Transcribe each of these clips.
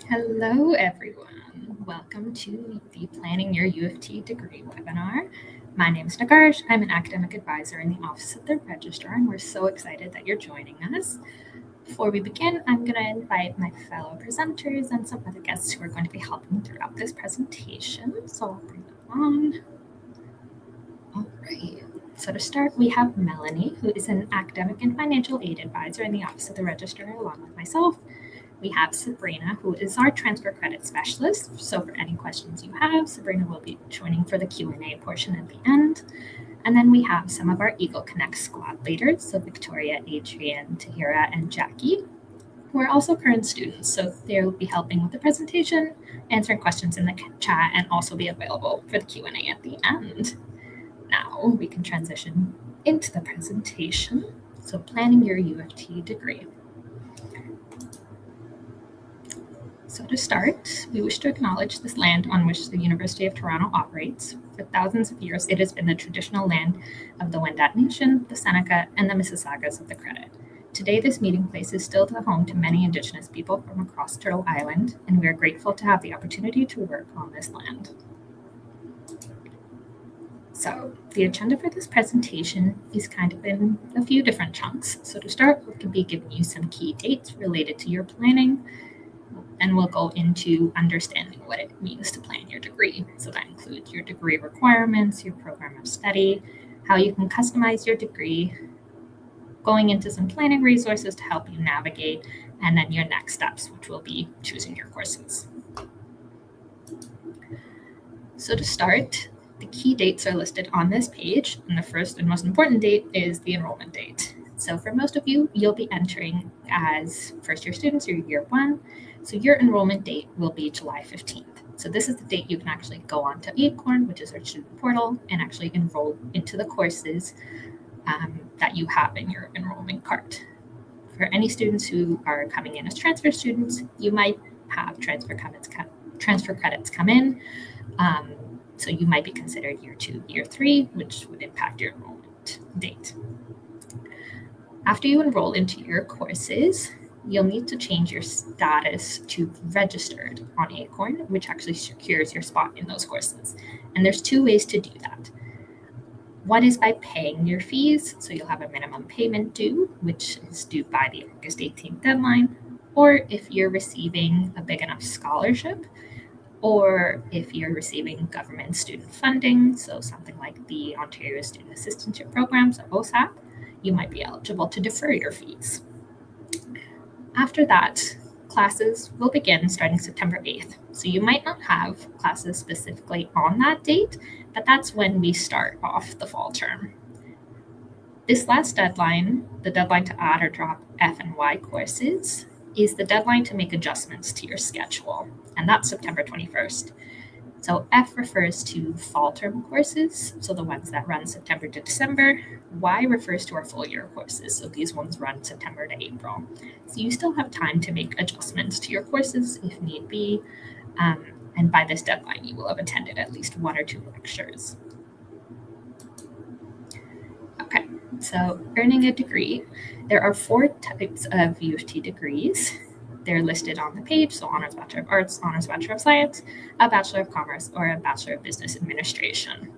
Hello, everyone. Welcome to the Planning Your U of T Degree webinar. My name is Nagarj. I'm an academic advisor in the Office of the Registrar, and we're so excited that you're joining us. Before we begin, I'm going to invite my fellow presenters and some other guests who are going to be helping throughout this presentation. So I'll bring them on. All right. So to start, we have Melanie, who is an academic and financial aid advisor in the Office of the Registrar, along with myself. We have Sabrina, who is our transfer credit specialist. So for any questions you have, Sabrina will be joining for the Q&A portion at the end. And then we have some of our Eagle Connect squad leaders, so Victoria, Adrian, Tahira, and Jackie, who are also current students. So they'll be helping with the presentation, answering questions in the chat, and also be available for the Q&A at the end. Now we can transition into the presentation. So planning your U of T degree. So to start, we wish to acknowledge this land on which the University of Toronto operates. For thousands of years, it has been the traditional land of the Wendat Nation, the Seneca, and the Mississaugas of the Credit. Today, this meeting place is still the home to many Indigenous people from across Turtle Island, and we are grateful to have the opportunity to work on this land. So the agenda for this presentation is kind of in a few different chunks. So to start, we can be giving you some key dates related to your planning, and we'll go into understanding what it means to plan your degree. So that includes your degree requirements, your program of study, how you can customize your degree, going into some planning resources to help you navigate, and then your next steps, which will be choosing your courses. So to start, the key dates are listed on this page, and the first and most important date is the enrollment date. So for most of you, you'll be entering as first-year students or year one. So your enrollment date will be July 15th. So this is the date you can actually go on to Acorn, which is our student portal, and actually enroll into the courses that you have in your enrollment cart. For any students who are coming in as transfer students, you might have transfer credits come in. So you might be considered year 2, year 3, which would impact your enrollment date. After you enroll into your courses, you'll need to change your status to registered on Acorn, which actually secures your spot in those courses. And there's 2 ways to do that. One is by paying your fees, so you'll have a minimum payment due, which is due by the August 18th deadline, or if you're receiving a big enough scholarship, or if you're receiving government student funding, so something like the Ontario Student Assistantship Program, so OSAP, you might be eligible to defer your fees. After that, classes will begin starting September 8th. So you might not have classes specifically on that date, but that's when we start off the fall term. This last deadline, the deadline to add or drop F and Y courses, is the deadline to make adjustments to your schedule, and that's September 21st. So F refers to fall term courses, so the ones that run September to December. Y refers to our full year courses, so these ones run September to April. So you still have time to make adjustments to your courses if need be, and by this deadline, you will have attended at least 1 or 2 lectures. Okay, so earning a degree. There are 4 types of U of T degrees. They're listed on the page, so Honors Bachelor of Arts, Honors Bachelor of Science, a Bachelor of Commerce, or a Bachelor of Business Administration.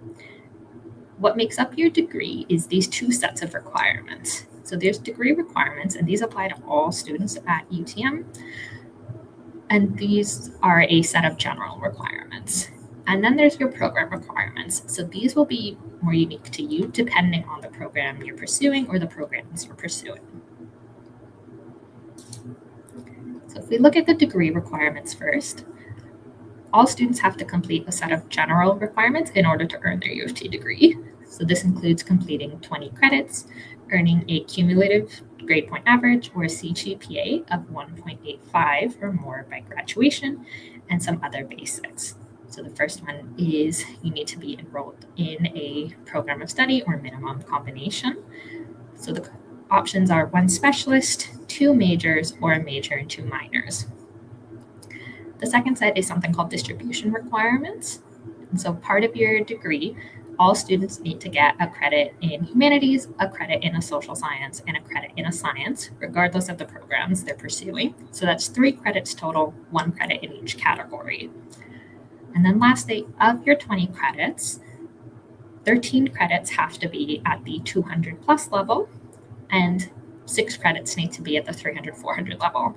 What makes up your degree is these 2 sets of requirements. So there's degree requirements, and these apply to all students at UTM, and these are a set of general requirements. And then there's your program requirements. So these will be more unique to you depending on the program you're pursuing or the programs you're pursuing. So if we look at the degree requirements first, all students have to complete a set of general requirements in order to earn their U of T degree. So this includes completing 20 credits, earning a cumulative grade point average or a CGPA of 1.85 or more by graduation, and some other basics. So the first one is you need to be enrolled in a program of study or minimum combination. So the options are 1 specialist, 2 majors, or a major and 2 minors. The second set is something called distribution requirements. And so part of your degree all students need to get a credit in humanities, a credit in a social science, and a credit in a science, regardless of the programs they're pursuing. So that's 3 credits total, 1 credit in each category. And then lastly, of your 20 credits, 13 credits have to be at the 200 plus level, and 6 credits need to be at the 300, 400 level.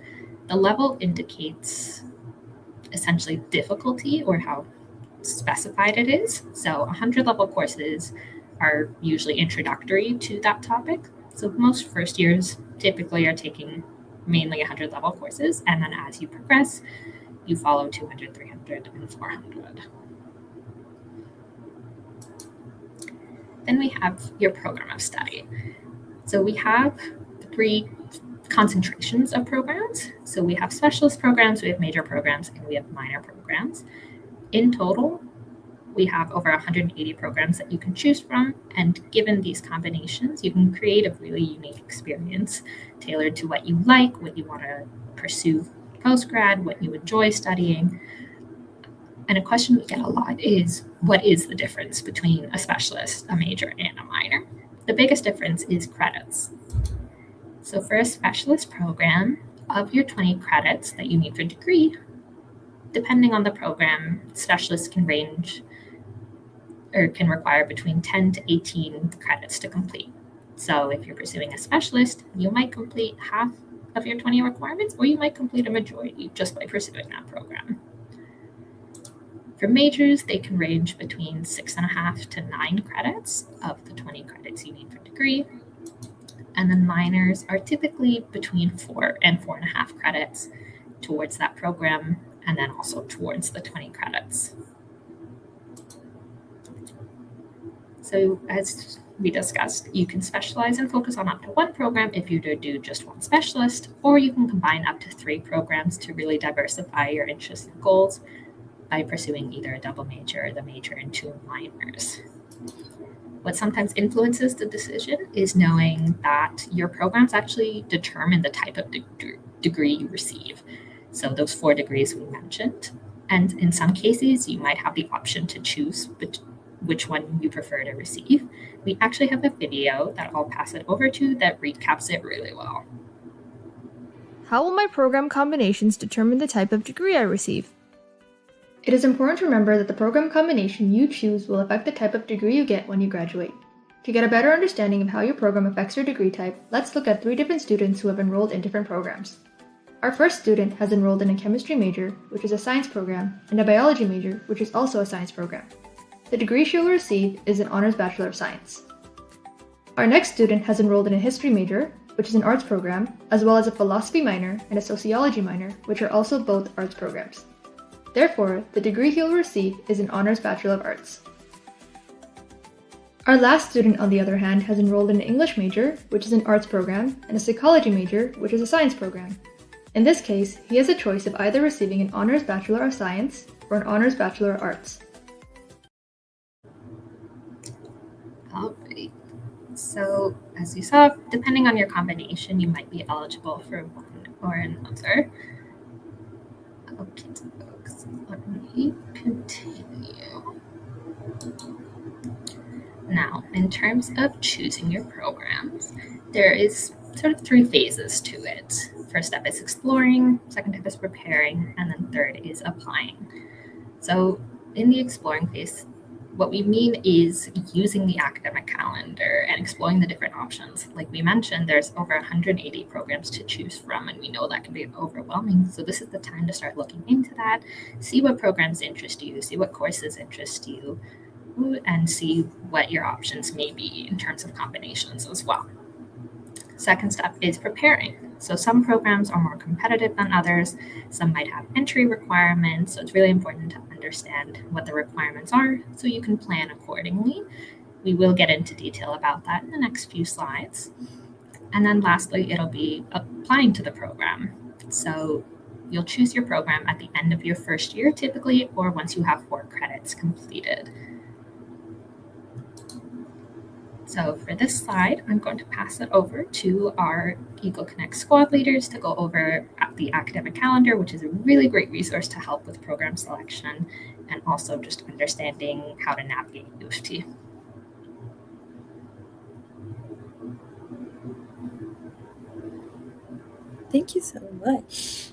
The level indicates essentially difficulty or how specified it is. So 100 level courses are usually introductory to that topic. So most first years typically are taking mainly 100 level courses, and then as you progress, you follow 200, 300, and 400. Then we have your program of study. So we have 3 concentrations of programs. So we have specialist programs, we have major programs, and we have minor programs. In total, we have over 180 programs that you can choose from, and given these combinations, you can create a really unique experience tailored to what you like, what you want to pursue post-grad, what you enjoy studying. And a question we get a lot is, what is the difference between a specialist, a major, and a minor? The biggest difference is credits. So for a specialist program, of your 20 credits that you need for degree, depending on the program, specialists can range or can require between 10 to 18 credits to complete. So if you're pursuing a specialist, you might complete half of your 20 requirements, or you might complete a majority just by pursuing that program. For majors, they can range between 6.5 to 9 credits of the 20 credits you need for degree. And then minors are typically between 4 and 4.5 credits towards that program, and then also towards the 20 credits. So as we discussed, you can specialize and focus on up to 1 program if you do just 1 specialist, or you can combine up to 3 programs to really diversify your interests and goals by pursuing either a double major or the major and 2 minors. What sometimes influences the decision is knowing that your programs actually determine the type of degree you receive. So those 4 degrees we mentioned. And in some cases, you might have the option to choose which one you prefer to receive. We actually have a video that I'll pass it over to that recaps it really well. How will my program combinations determine the type of degree I receive? It is important to remember that the program combination you choose will affect the type of degree you get when you graduate. To get a better understanding of how your program affects your degree type, let's look at 3 different students who have enrolled in different programs. Our first student has enrolled in a chemistry major, which is a science program, and a biology major, which is also a science program. The degree she will receive is an Honors Bachelor of Science. Our next student has enrolled in a history major, which is an arts program, as well as a philosophy minor and a sociology minor, which are also both arts programs. Therefore, the degree he will receive is an Honors Bachelor of Arts. Our last student, on the other hand, has enrolled in an English major, which is an arts program, and a psychology major, which is a science program. In this case, he has a choice of either receiving an Honors Bachelor of Science or an Honors Bachelor of Arts. Alright, so as you saw, depending on your combination, you might be eligible for one or another. Okay, folks, let me continue. Now, in terms of choosing your programs, there is sort of 3 phases to it. First step is exploring, second step is preparing, and then third is applying. So in the exploring phase, what we mean is using the academic calendar and exploring the different options. Like we mentioned, there's over 180 programs to choose from, and we know that can be overwhelming. So this is the time to start looking into that, see what programs interest you, see what courses interest you, and see what your options may be in terms of combinations as well. Second step is preparing. So some programs are more competitive than others. Some might have entry requirements. So it's really important to understand what the requirements are so you can plan accordingly. We will get into detail about that in the next few slides. And then lastly, it'll be applying to the program. So you'll choose your program at the end of your first year typically, or once you have 4 credits completed. So for this slide, I'm going to pass it over to our Eagle Connect squad leaders to go over the academic calendar, which is a really great resource to help with program selection and also just understanding how to navigate U of T. Thank you so much.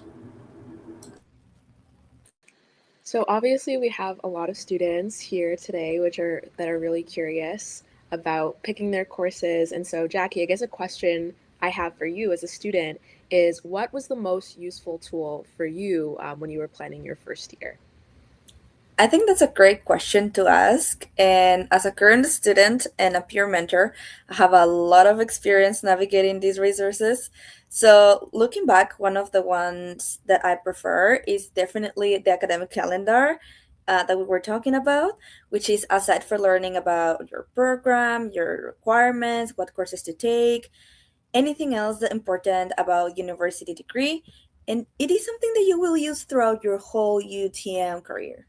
So obviously we have a lot of students here today that are really curious about picking their courses. And so Jackie, I guess a question I have for you as a student is what was the most useful tool for you when you were planning your first year? I think that's a great question to ask. And as a current student and a peer mentor, I have a lot of experience navigating these resources. So, looking back, one of the ones that I prefer is definitely the academic calendar that we were talking about, which is a site for learning about your program, your requirements, what courses to take, anything else that important about university degree. And it is something that you will use throughout your whole UTM career.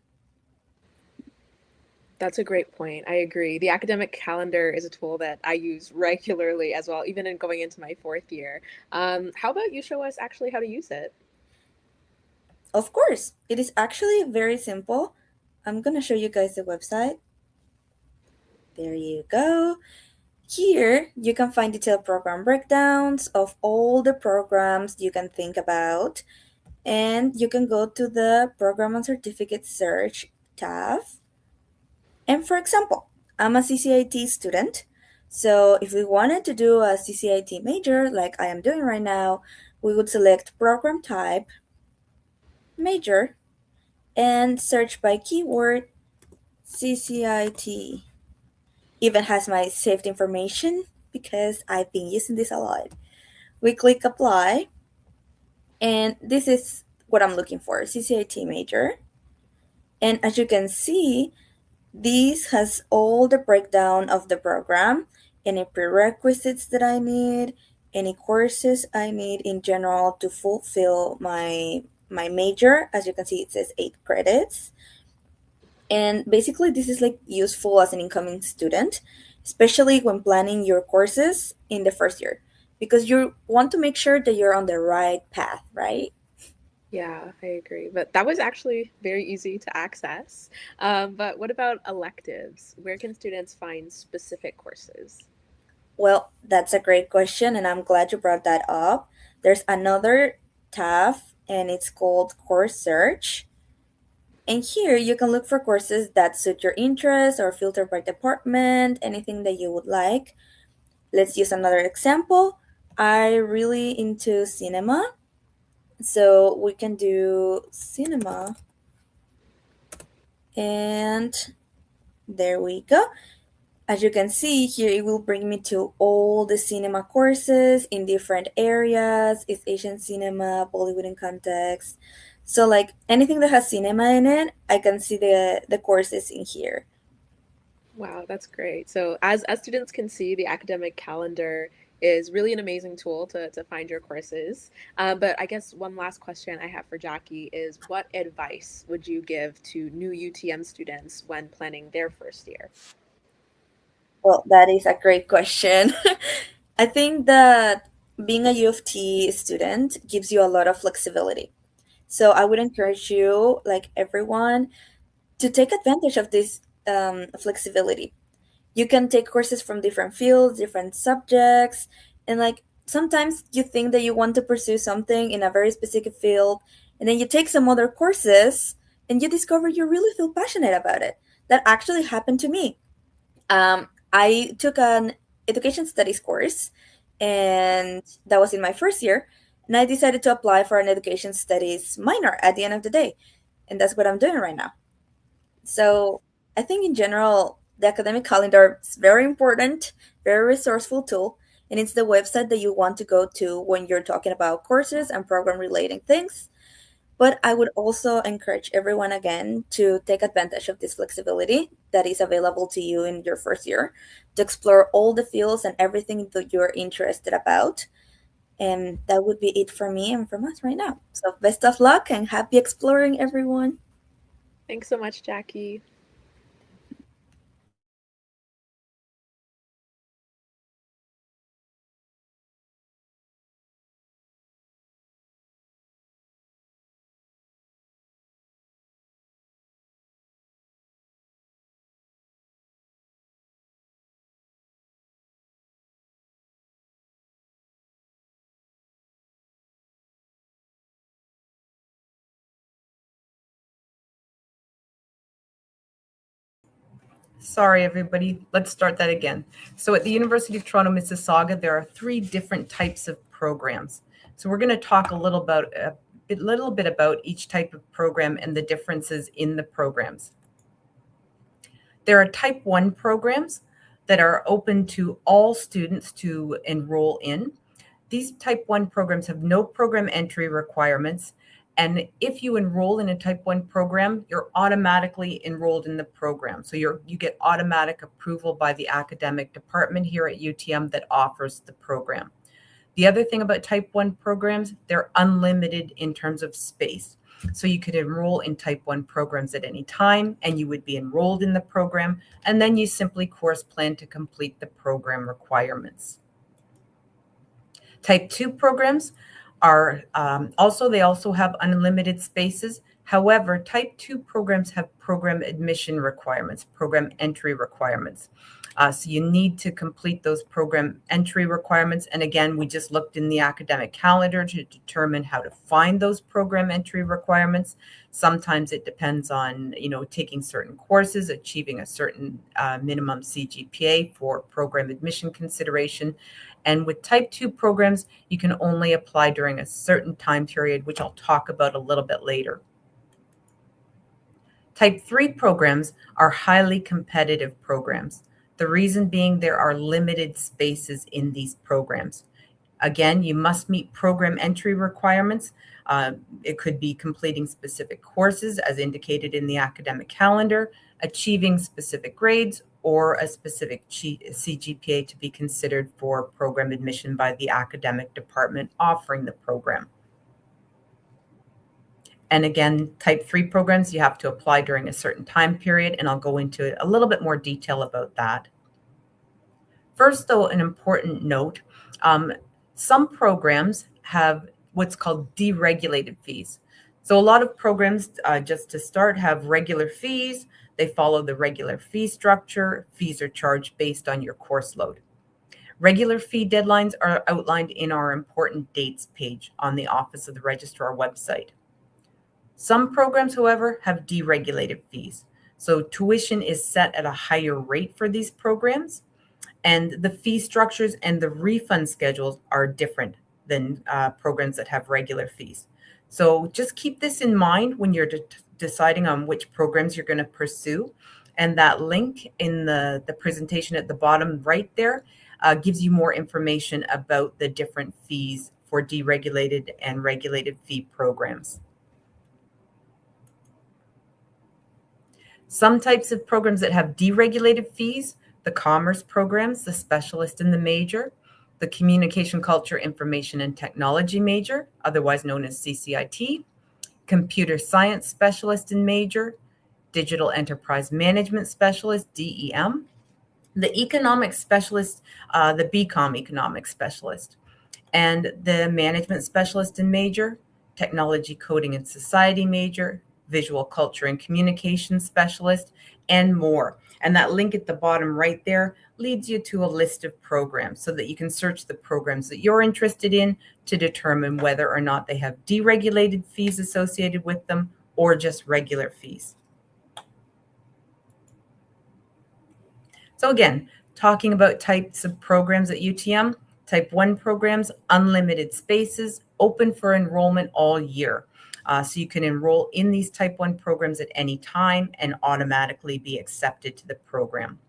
That's a great point. I agree. The academic calendar is a tool that I use regularly as well, even in going into my fourth year. How about you show us actually how to use it? Of course, it is actually very simple. I'm gonna show you guys the website. There you go. Here, you can find detailed program breakdowns of all the programs you can think about, and you can go to the Program and Certificate Search tab. And for example, I'm a CCIT student, so if we wanted to do a CCIT major like I am doing right now, we would select Program Type, Major, and search by keyword CCIT. Even has my saved information because I've been using this a lot. We click apply, and this is what I'm looking for, CCIT major. And as you can see, this has all the breakdown of the program, any prerequisites that I need, any courses I need in general to fulfill my major. As you can see, it says 8 credits. And basically, this is like useful as an incoming student, especially when planning your courses in the first year, because you want to make sure that you're on the right path, right? Yeah, I agree. But that was actually very easy to access. But what about electives? Where can students find specific courses? Well, that's a great question, and I'm glad you brought that up. There's another tab, and it's called Course Search. And here you can look for courses that suit your interests or filter by department, anything that you would like. Let's use another example. I really into cinema, so we can do cinema, and there we go. As you can see here, it will bring me to all the cinema courses in different areas. It's Asian cinema, Bollywood in context. So like anything that has cinema in it, I can see the courses in here. Wow, that's great. So as students can see, the academic calendar is really an amazing tool to find your courses. But I guess one last question I have for Jackie is what advice would you give to new UTM students when planning their first year? Well, that is a great question. I think that being a U of T student gives you a lot of flexibility. So I would encourage you, like everyone, to take advantage of this flexibility. You can take courses from different fields, different subjects, and like sometimes you think that you want to pursue something in a very specific field, and then you take some other courses and you discover you really feel passionate about it. That actually happened to me. I took an education studies course, and that was in my first year, and I decided to apply for an education studies minor at the end of the day, and that's what I'm doing right now. So I think in general, the academic calendar is very important, very resourceful tool, and it's the website that you want to go to when you're talking about courses and program relating things. But I would also encourage everyone again to take advantage of this flexibility that is available to you in your first year to explore all the fields and everything that you're interested about. And that would be it for me and from us right now. So best of luck and happy exploring, everyone. Thanks so much, Jackie. Sorry, everybody. Let's start that again. So at the University of Toronto, Mississauga, there are 3 different types of programs. So we're going to talk a little bit about each type of program and the differences in the programs. There are type 1 programs that are open to all students to enroll in. These type 1 programs have no program entry requirements. And if you enroll in a type 1 program, you're automatically enrolled in the program. So you get automatic approval by the academic department here at UTM that offers the program. The other thing about type 1 programs, they're unlimited in terms of space. So you could enroll in type 1 programs at any time, and you would be enrolled in the program, and then you simply course plan to complete the program requirements. Type 2 programs are they also have unlimited spaces. However, type 2 programs have program admission requirements, program entry requirements. So you need to complete those program entry requirements. And again, we just looked in the academic calendar to determine how to find those program entry requirements. Sometimes it depends on, taking certain courses, achieving a certain minimum CGPA for program admission consideration. And with type 2 programs, you can only apply during a certain time period, which I'll talk about a little bit later. Type 3 programs are highly competitive programs. The reason being there are limited spaces in these programs. Again, you must meet program entry requirements. It could be completing specific courses as indicated in the academic calendar, achieving specific grades, or a specific CGPA to be considered for program admission by the academic department offering the program. And again, type 3 programs, you have to apply during a certain time period, and I'll go into a little bit more detail about that. First, though, an important note, some programs have what's called deregulated fees. So a lot of programs, just to start, have regular fees. They follow the regular fee structure. Fees are charged based on your course load. Regular fee deadlines are outlined in our important dates page on the Office of the Registrar website. Some programs, however, have deregulated fees. So tuition is set at a higher rate for these programs, and the fee structures and the refund schedules are different than programs that have regular fees. So just keep this in mind when you're deciding on which programs you're going to pursue. And that link in the presentation at the bottom right there gives you more information about the different fees for deregulated and regulated fee programs. Some types of programs that have deregulated fees, the commerce programs, the specialist and the major, the communication, culture, information, and technology major, otherwise known as CCIT, computer science specialist and major, digital enterprise management specialist, DEM, the economics specialist, the BCom economics specialist, and the management specialist and major, technology, coding, and society major, visual culture and communication specialist, and more. And that link at the bottom right there leads you to a list of programs so that you can search the programs that you're interested in to determine whether or not they have deregulated fees associated with them or just regular fees. So again, talking about types of programs at UTM, type 1 programs, unlimited spaces, open for enrollment all year. So you can enroll in these type 1 programs at any time and automatically be accepted to the program.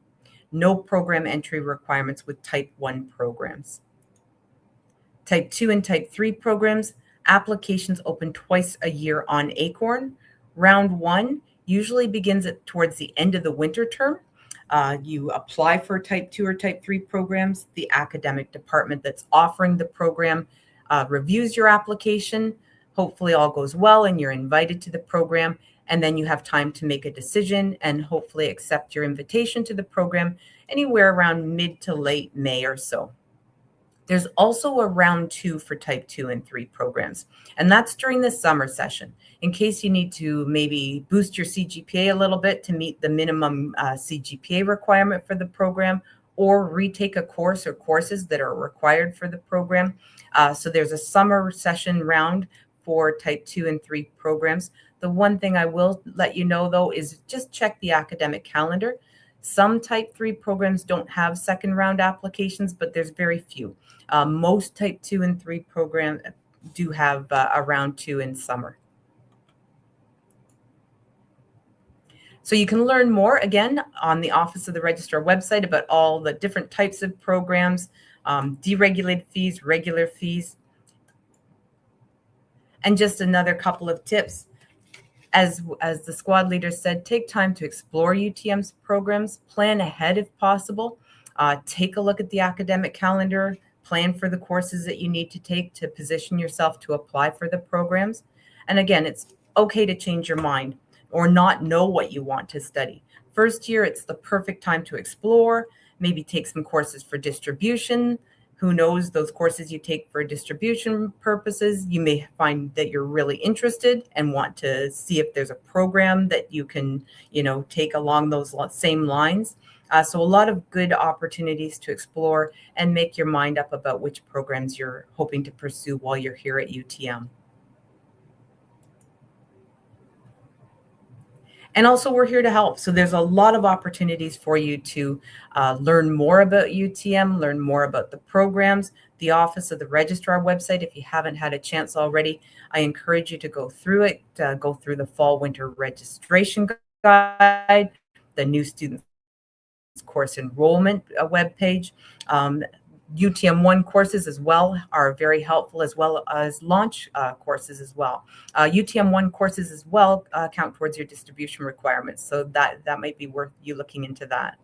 No program entry requirements with type 1 programs. Type 2 and type 3 programs, applications open twice a year on Acorn. Round 1 usually begins towards the end of the winter term. You apply for type 2 or type 3 programs. The academic department that's offering the program reviews your application. Hopefully all goes well and you're invited to the program, and then you have time to make a decision and hopefully accept your invitation to the program anywhere around mid to late May or so. There's also a round 2 for type 2 and 3 programs, and that's during the summer session. In case you need to maybe boost your CGPA a little bit to meet the minimum CGPA requirement for the program, or retake a course or courses that are required for the program. So there's a summer session round for type 2 and 3 programs. The one thing I will let you know, though, is just check the academic calendar. Some Type 3 programs don't have second round applications, but there's very few. Most Type 2 and 3 programs do have a round 2 in summer. So you can learn more, again, on the Office of the Registrar website about all the different types of programs, deregulated fees, regular fees. And just another couple of tips. As the squad leader said, take time to explore UTM's programs, plan ahead if possible, take a look at the academic calendar, plan for the courses that you need to take to position yourself to apply for the programs. And again, it's okay to change your mind or not know what you want to study. First year, it's the perfect time to explore, maybe take some courses for distribution. Who knows, those courses you take for distribution purposes, you may find that you're really interested and want to see if there's a program that you can, take along those same lines. So a lot of good opportunities to explore and make your mind up about which programs you're hoping to pursue while you're here at UTM. And also, we're here to help. So there's a lot of opportunities for you to learn more about UTM, learn more about the programs, the Office of the Registrar website. If you haven't had a chance already, I encourage you to go through it, go through the fall-winter registration guide, the new student course enrollment webpage. UTM 1 courses as well are very helpful, as well as launch courses as well. UTM 1 courses as well count towards your distribution requirements, so that might be worth you looking into that.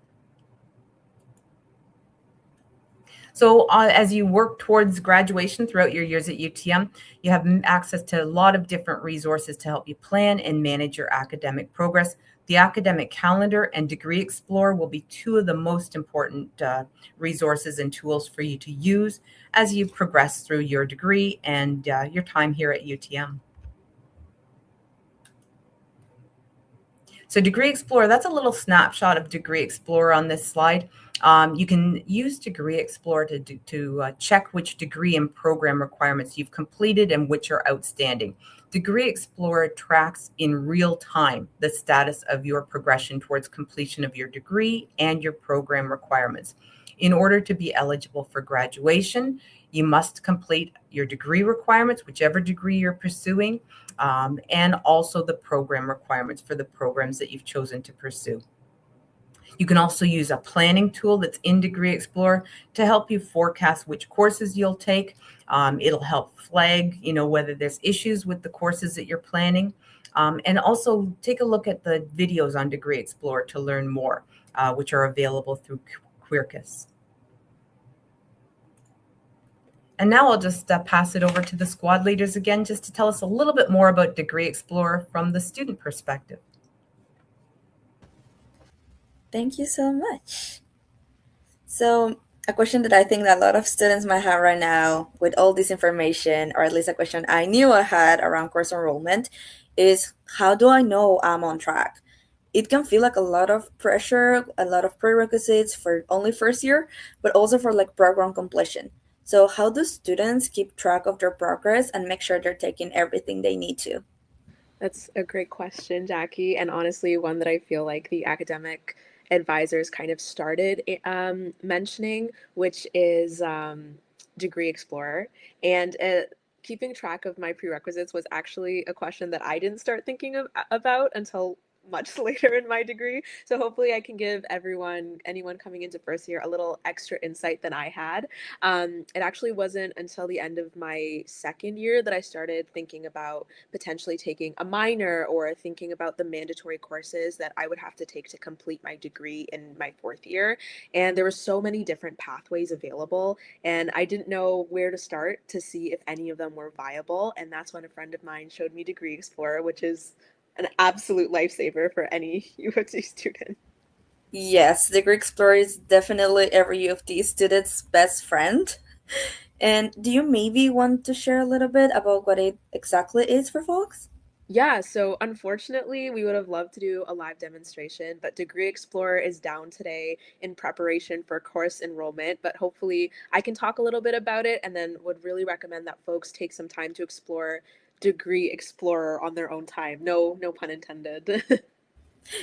So as you work towards graduation throughout your years at UTM, you have access to a lot of different resources to help you plan and manage your academic progress. The academic calendar and Degree Explorer will be two of the most important resources and tools for you to use as you progress through your degree and your time here at UTM. So Degree Explorer, that's a little snapshot of Degree Explorer on this slide. You can use Degree Explorer to check which degree and program requirements you've completed and which are outstanding. Degree Explorer tracks in real time the status of your progression towards completion of your degree and your program requirements. In order to be eligible for graduation, you must complete your degree requirements, whichever degree you're pursuing, and also the program requirements for the programs that you've chosen to pursue. You can also use a planning tool that's in Degree Explorer to help you forecast which courses you'll take. It'll help flag, whether there's issues with the courses that you're planning. And also take a look at the videos on Degree Explorer to learn more, which are available through Quirkus. And now I'll just pass it over to the squad leaders again, just to tell us a little bit more about Degree Explorer from the student perspective. Thank you so much. So a question that I think that a lot of students might have right now with all this information, or at least a question I knew I had around course enrollment, is how do I know I'm on track? It can feel like a lot of pressure, a lot of prerequisites for only first year, but also for program completion. So how do students keep track of their progress and make sure they're taking everything they need to? That's a great question, Jackie, and honestly, one that I feel like the academic advisors kind of started mentioning, which is Degree Explorer. And keeping track of my prerequisites was actually a question that I didn't start thinking about until much later in my degree. So hopefully I can give anyone coming into first year, a little extra insight than I had. It actually wasn't until the end of my second year that I started thinking about potentially taking a minor or thinking about the mandatory courses that I would have to take to complete my degree in my fourth year. And there were so many different pathways available, and I didn't know where to start to see if any of them were viable. And that's when a friend of mine showed me Degree Explorer, which is an absolute lifesaver for any U of T student. Yes, Degree Explorer is definitely every U of T student's best friend. And do you maybe want to share a little bit about what it exactly is for folks? Yeah, so unfortunately, we would have loved to do a live demonstration, but Degree Explorer is down today in preparation for course enrollment. But hopefully, I can talk a little bit about it, and then would really recommend that folks take some time to explore Degree Explorer on their own time. No pun intended.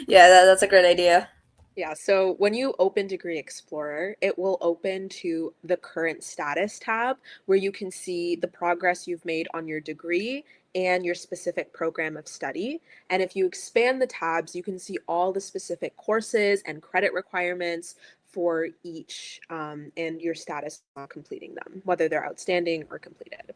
Yeah, that's a great idea. Yeah, so when you open Degree Explorer, it will open to the current status tab where you can see the progress you've made on your degree and your specific program of study. And if you expand the tabs, you can see all the specific courses and credit requirements for each and your status on completing them, whether they're outstanding or completed.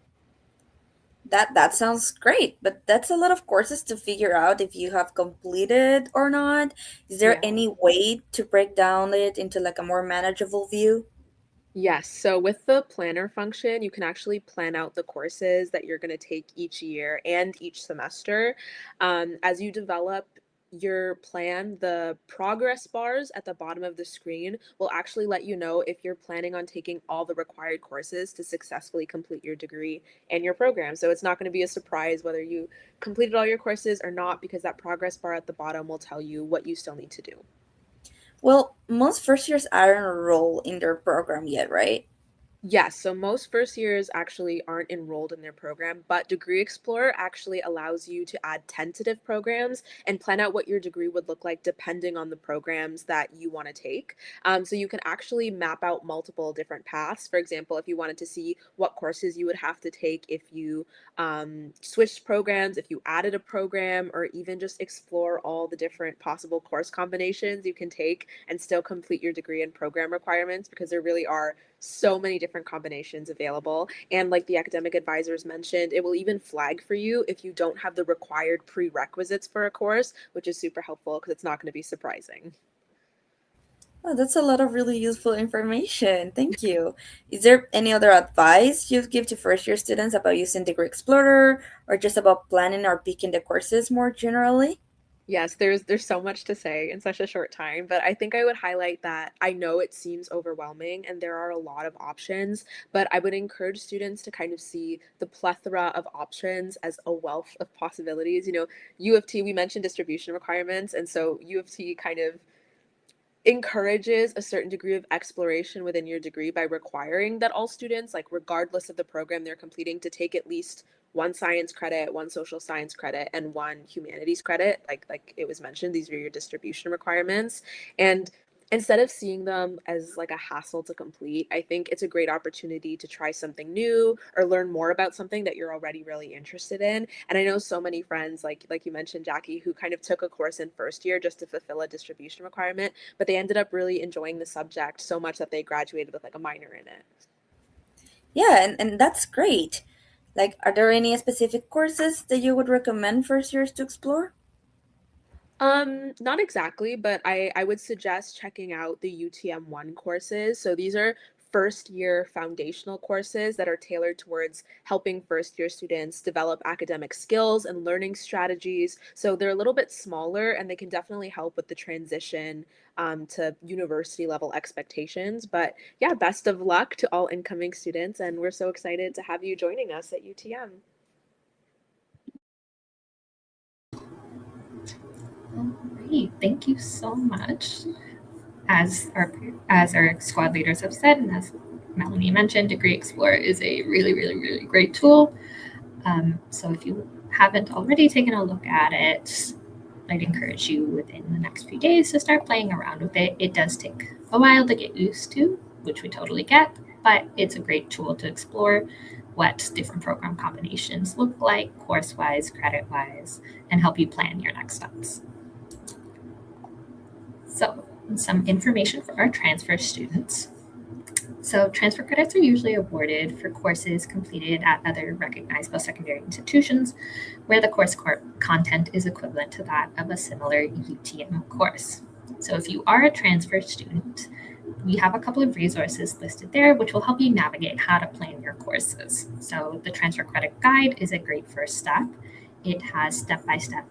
That sounds great, but that's a lot of courses to figure out if you have completed or not. Is there Yeah. any way to break down it into like a more manageable view? Yes. So with the planner function, you can actually plan out the courses that you're going to take each year and each semester. As you develop your plan, the progress bars at the bottom of the screen will actually let you know if you're planning on taking all the required courses to successfully complete your degree and your program. So it's not going to be a surprise whether you completed all your courses or not, because that progress bar at the bottom will tell you what you still need to do. Well, most first years aren't enrolled in their program yet, right? Yes, so most first years actually aren't enrolled in their program, but Degree Explorer actually allows you to add tentative programs and plan out what your degree would look like depending on the programs that you want to take. So you can actually map out multiple different paths. For example, if you wanted to see what courses you would have to take if you switched programs, if you added a program, or even just explore all the different possible course combinations you can take and still complete your degree and program requirements, because there really are so many different combinations available. And like the academic advisors mentioned, it will even flag for you if you don't have the required prerequisites for a course, which is super helpful because it's not going to be surprising. Oh, that's a lot of really useful information. Thank you. Is there any other advice you'd give to first year students about using Degree Explorer or just about planning or picking the courses more generally? Yes, there's so much to say in such a short time, but I think I would highlight that I know it seems overwhelming and there are a lot of options, but I would encourage students to kind of see the plethora of options as a wealth of possibilities. U of T, we mentioned distribution requirements, and so U of T kind of encourages a certain degree of exploration within your degree by requiring that all students, like regardless of the program they're completing, to take at least one science credit, one social science credit, and one humanities credit. Like it was mentioned, these are your distribution requirements. And instead of seeing them as like a hassle to complete, I think it's a great opportunity to try something new or learn more about something that you're already really interested in. And I know so many friends, like you mentioned, Jackie, who kind of took a course in first year just to fulfill a distribution requirement, but they ended up really enjoying the subject so much that they graduated with like a minor in it. Yeah, and that's great. Like, are there any specific courses that you would recommend first years to explore? Not exactly, but I would suggest checking out the UTM1 courses. So these are first year foundational courses that are tailored towards helping first year students develop academic skills and learning strategies. So they're a little bit smaller and they can definitely help with the transition to university level expectations. But yeah, best of luck to all incoming students, and we're so excited to have you joining us at UTM. All right, thank you so much. As our squad leaders have said, and as Melanie mentioned, Degree Explorer is a really, really, really great tool. So if you haven't already taken a look at it, I'd encourage you within the next few days to start playing around with it. It does take a while to get used to, which we totally get, but it's a great tool to explore what different program combinations look like, course-wise, credit-wise, and help you plan your next steps. So, some information for our transfer students. So, transfer credits are usually awarded for courses completed at other recognized post-secondary institutions where the course content is equivalent to that of a similar UTM course. So, if you are a transfer student, we have a couple of resources listed there which will help you navigate how to plan your courses. So, the transfer credit guide is a great first step. It has step-by-step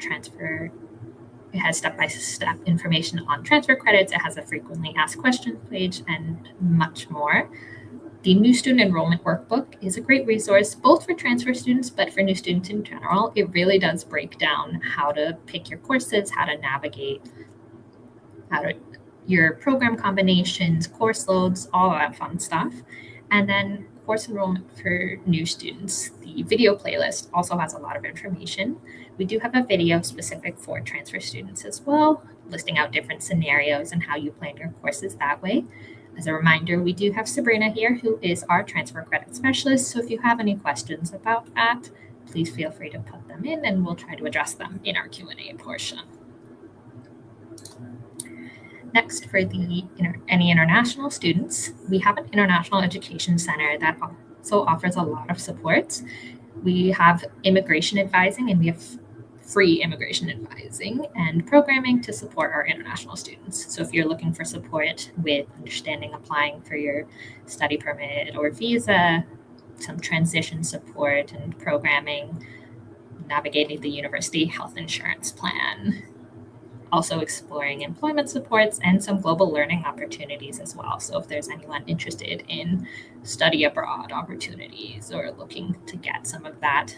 information on transfer credits. It has a frequently asked questions page and much more. The new student enrollment workbook is a great resource both for transfer students, but for new students in general. It really does break down how to pick your courses, how to navigate, your program combinations, course loads, all that fun stuff. And then course enrollment for new students. The video playlist also has a lot of information. We do have a video specific for transfer students as well. listing out different scenarios and how you plan your courses that way. As a reminder, we do have Sabrina here, who is our transfer credit specialist. So if you have any questions about that, please feel free to put them in and we'll try to address them in our Q&A portion. Next, for any international students, we have an international education center that also offers a lot of supports. We have immigration advising, and we have free immigration advising and programming to support our international students. So if you're looking for support with understanding applying for your study permit or visa, some transition support and programming, navigating the university health insurance plan, also exploring employment supports and some global learning opportunities as well. So if there's anyone interested in study abroad opportunities or looking to get some of that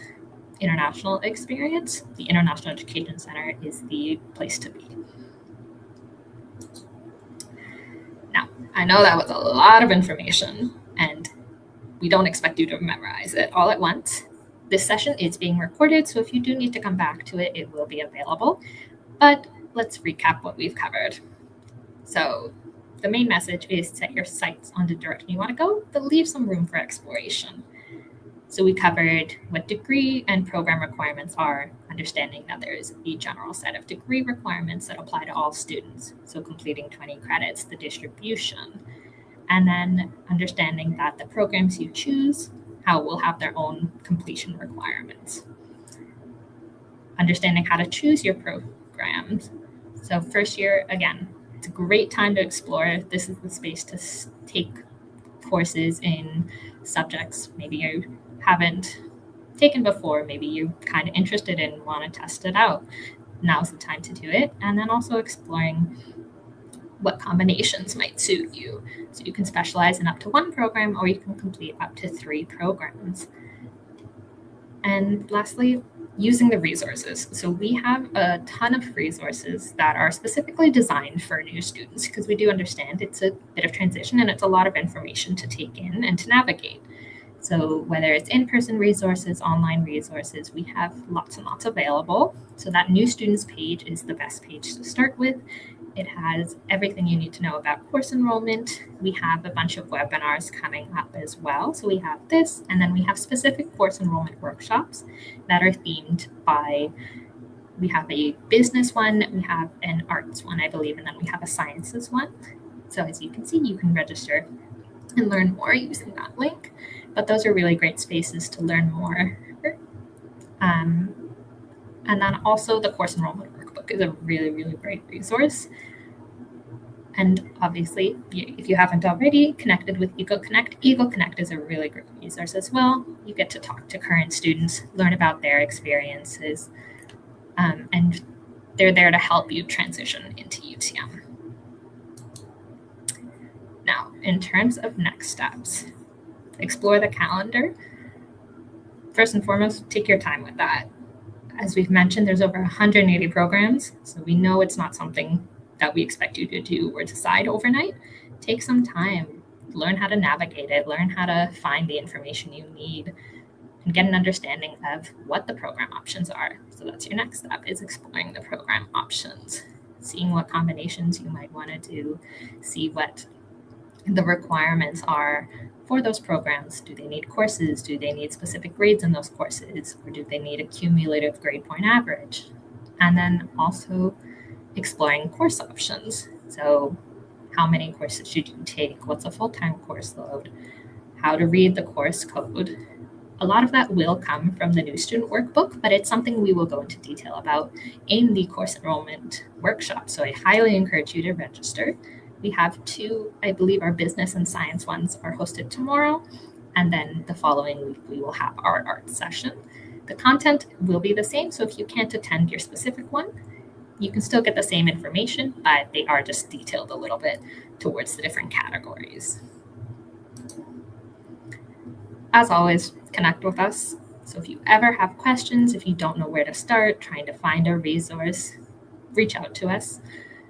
international experience, the International Education Center is the place to be. Now, I know that was a lot of information and we don't expect you to memorize it all at once. This session is being recorded, so if you do need to come back to it, it will be available. But let's recap what we've covered. So the main message is set your sights on the direction you want to go, but leave some room for exploration. So we covered what degree and program requirements are, understanding that there is a general set of degree requirements that apply to all students. So completing 20 credits, the distribution, and then understanding that the programs you choose will have their own completion requirements. Understanding how to choose your programs. So first year, again, it's a great time to explore. This is the space to take courses in subjects maybe you haven't taken before, maybe you're kind of interested in, want to test it out. Now's the time to do it. And then also exploring what combinations might suit you. So you can specialize in up to one program or you can complete up to 3 programs. And lastly, using the resources. So we have a ton of resources that are specifically designed for new students because we do understand it's a bit of transition and it's a lot of information to take in and to navigate. So whether it's in-person resources, online resources, we have lots and lots available. So that new students page is the best page to start with. It has everything you need to know about course enrollment. We have a bunch of webinars coming up as well. So we have this, and then we have specific course enrollment workshops that are themed by, we have a business one, we have an arts one, I believe, and then we have a sciences one. So as you can see, you can register and learn more using that link. But those are really great spaces to learn more. And then also the course enrollment workbook is a really, really great resource. And obviously, if you haven't already connected with Eagle Connect, Eagle Connect is a really great resource as well. You get to talk to current students, learn about their experiences, and they're there to help you transition into UTM. Now, in terms of next steps, explore the calendar. First and foremost, take your time with that. As we've mentioned, there's over 180 programs, so we know it's not something that we expect you to do or decide overnight. Take some time, learn how to navigate it, learn how to find the information you need, and get an understanding of what the program options are. So that's your next step, is exploring the program options, seeing what combinations you might want to do, see what the requirements are for those programs. Do they need courses? Do they need specific grades in those courses? Or do they need a cumulative grade point average? And then also exploring course options. So how many courses should you take? What's a full-time course load? How to read the course code. A lot of that will come from the new student workbook, but it's something we will go into detail about in the course enrollment workshop. So I highly encourage you to register. We have 2, I believe our business and science ones are hosted tomorrow. And then the following week, we will have our art session. The content will be the same. So if you can't attend your specific one, you can still get the same information, but they are just detailed a little bit towards the different categories. As always, connect with us. So if you ever have questions, if you don't know where to start, trying to find a resource, reach out to us.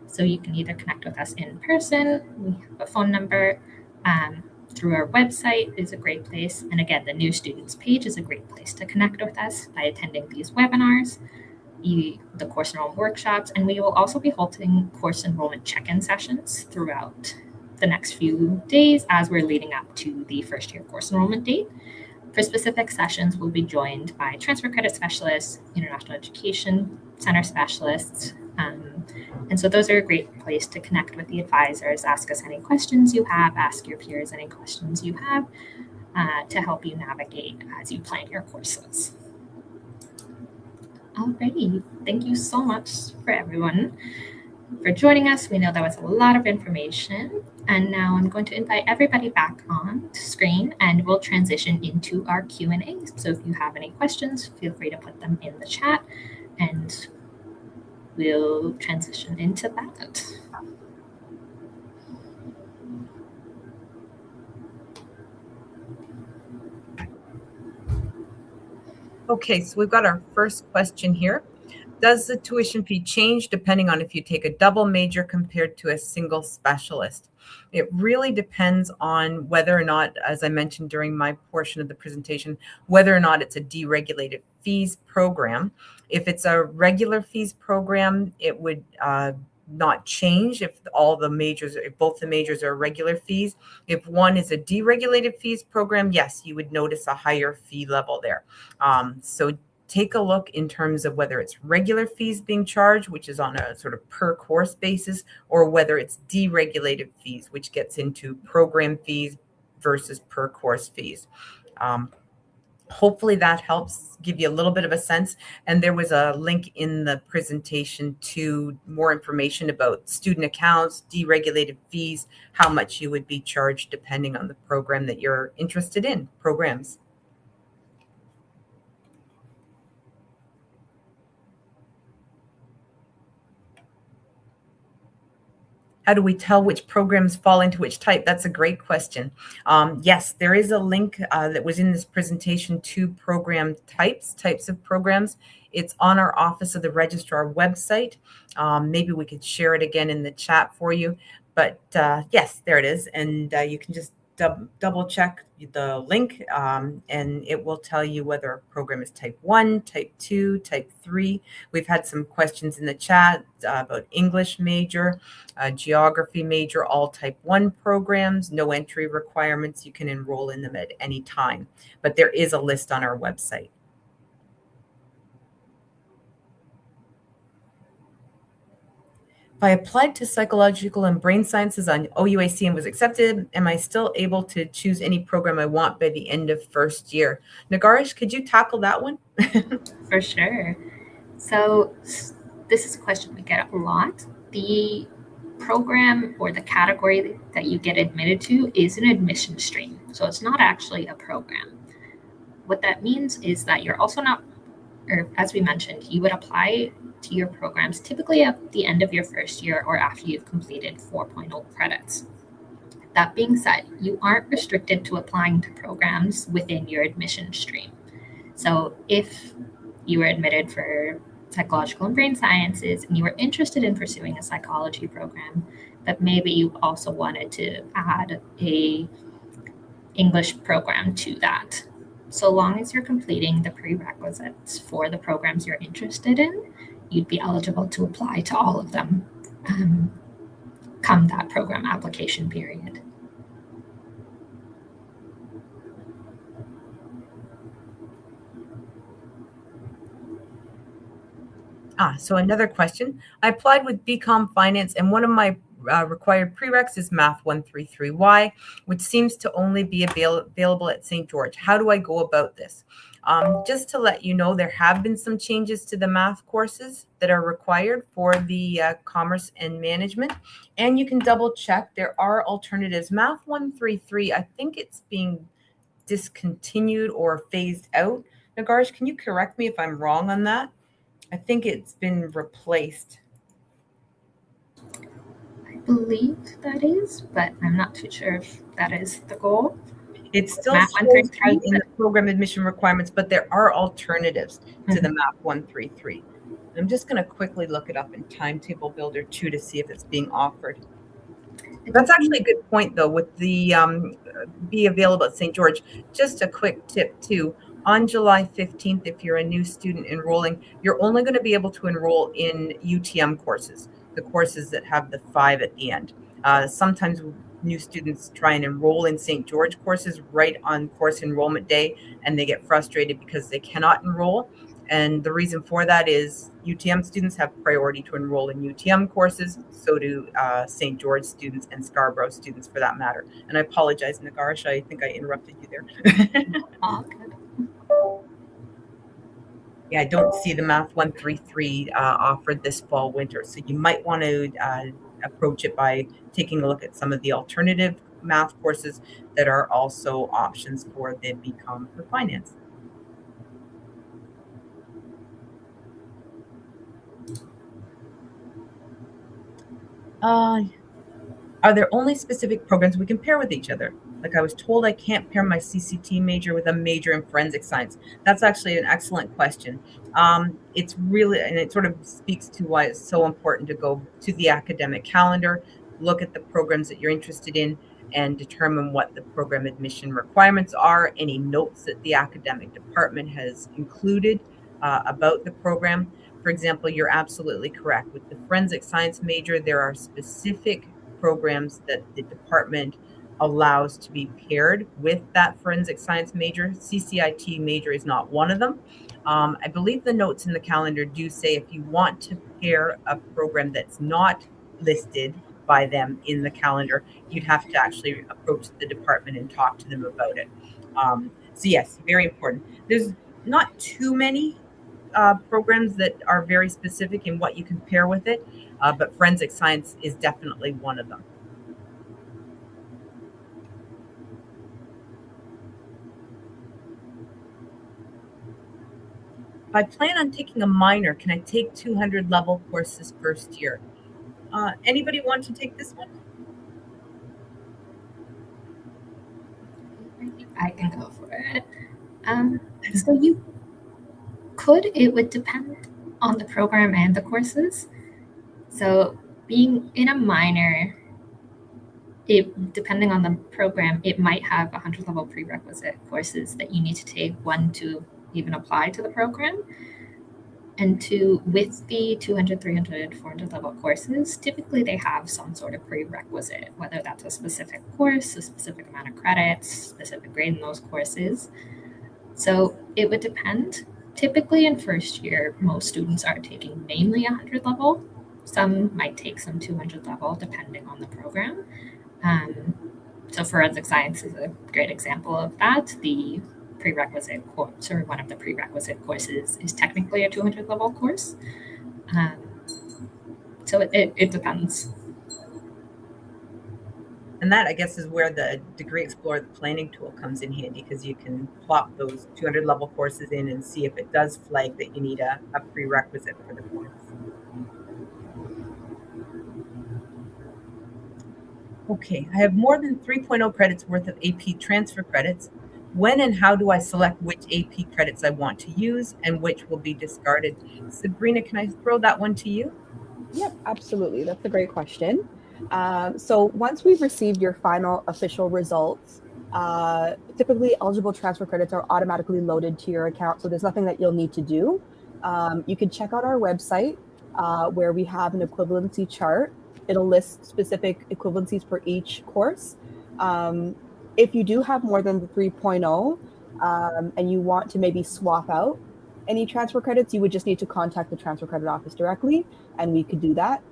So you can either connect with us in person, we have a phone number, through our website is a great place. And again, the new students page is a great place to connect with us by attending these webinars. the course enrollment workshops, and we will also be holding course enrollment check-in sessions throughout the next few days as we're leading up to the first year course enrollment date. For specific sessions, we'll be joined by transfer credit specialists, international education center specialists, and so those are a great place to connect with the advisors, ask us any questions you have, ask your peers any questions you have to help you navigate as you plan your courses. Alrighty, thank you so much for everyone for joining us. We know that was a lot of information, and now I'm going to invite everybody back on screen and we'll transition into our Q&A. So if you have any questions, feel free to put them in the chat and we'll transition into that. Okay, so we've got our first question here. Does the tuition fee change depending on if you take a double major compared to a single specialist? It really depends on whether or not, as I mentioned during my portion of the presentation, whether or not it's a deregulated fees program. If it's a regular fees program, it would not change if all the majors, if both the majors are regular fees. If one is a deregulated fees program, yes, you would notice a higher fee level there. So take a look in terms of whether it's regular fees being charged, which is on a sort of per course basis, or whether it's deregulated fees, which gets into program fees versus per course fees. Hopefully that helps give you a little bit of a sense. And there was a link in the presentation to more information about student accounts, deregulated fees, how much you would be charged depending on the program that you're interested in, programs. How do we tell which programs fall into which type? That's a great question. Yes, there is a link that was in this presentation to program types of programs. It's on our Office of the Registrar website. Maybe we could share it again in the chat for you. But yes, there it is. And you can just double check the link and it will tell you whether a program is type 1, type 2, type 3. We've had some questions in the chat about English major, geography major, all type 1 programs, no entry requirements. You can enroll in them at any time, but there is a list on our website. If I applied to psychological and brain sciences on OUAC and was accepted, am I still able to choose any program I want by the end of first year? Nagarish, could you tackle that one? For sure. So this is a question we get a lot. The program or the category that you get admitted to is an admission stream. So it's not actually a program. What that means is that you're also not, or as we mentioned, you would apply to your programs typically at the end of your first year or after you've completed 4.0 credits. That being said, you aren't restricted to applying to programs within your admission stream. So if you were admitted for psychological and brain sciences and you were interested in pursuing a psychology program, but maybe you also wanted to add a English program to that, so long as you're completing the prerequisites for the programs you're interested in, you'd be eligible to apply to all of them come that program application period. So another question. I applied with BCom Finance and one of my required prereqs is Math 133Y, which seems to only be available at St. George. How do I go about this? Just to let you know, there have been some changes to the math courses that are required for the commerce and management, and you can double check. There are alternatives. Math 133, I think it's being discontinued or phased out. Nagarish, can you correct me if I'm wrong on that? I think it's been replaced. I believe that is, but I'm not too sure if that is the goal. It's still in the program admission requirements, but there are alternatives to the Math 133. I'm just going to quickly look it up in Timetable Builder 2 to see if it's being offered. That's actually a good point, though, with the be available at St. George. Just a quick tip, too. On July 15th, if you're a new student enrolling, you're only going to be able to enroll in UTM courses, the courses that have the 5 at the end. Sometimes new students try and enroll in St. George courses right on course enrollment day, and they get frustrated because they cannot enroll. And the reason for that is UTM students have priority to enroll in UTM courses. So do St. George students and Scarborough students for that matter. And I apologize, Nagarish, I think I interrupted you there. All good. Yeah, I don't see the Math 133 offered this fall winter. So you might want to approach it by taking a look at some of the alternative math courses that are also options for the BCom for Finance. Are there only specific programs we can pair with each other? Like I was told I can't pair my CCT major with a major in forensic science. That's actually an excellent question. It's really, and it sort of speaks to why it's so important to go to the academic calendar, look at the programs that you're interested in, and determine what the program admission requirements are, any notes that the academic department has included about the program. For example, you're absolutely correct. With the forensic science major, there are specific programs that the department allows to be paired with that forensic science major. CCIT major is not one of them. I believe the notes in the calendar do say if you want to pair a program that's not listed by them in the calendar, you'd have to actually approach the department and talk to them about it. So yes, very important. There's not too many programs that are very specific in what you can pair with it, but forensic science is definitely one of them. If I plan on taking a minor, can I take 200 level courses first year? Anybody want to take this one? I can go for it. So you could, it would depend on the program and the courses. So being in a minor, depending on the program, it might have 100 level prerequisite courses that you need to take, one to even apply to the program. And with the 200, 300, 400 level courses, typically they have some sort of prerequisite, whether that's a specific course, a specific amount of credits, specific grade in those courses. So it would depend. Typically in first year, most students are taking mainly 100 level. Some might take some 200 level depending on the program. So forensic science is a great example of that. The prerequisite course, or one of the prerequisite courses, is technically a 200 level course. So it depends. And that, I guess, is where the Degree Explorer, the planning tool, comes in handy, because you can plop those 200 level courses in and see if it does flag that you need a prerequisite for the course. Okay, I have more than 3.0 credits worth of AP transfer credits. When and how do I select which AP credits I want to use and which will be discarded? Sabrina, can I throw that one to you? Yep, absolutely. That's a great question. So once we've received your final official results, typically eligible transfer credits are automatically loaded to your account. So there's nothing that you'll need to do. You can check out our website where we have an equivalency chart. It'll list specific equivalencies for each course. If you do have more than the 3.0 and you want to maybe swap out any transfer credits, you would just need to contact the transfer credit office directly, and we could do that.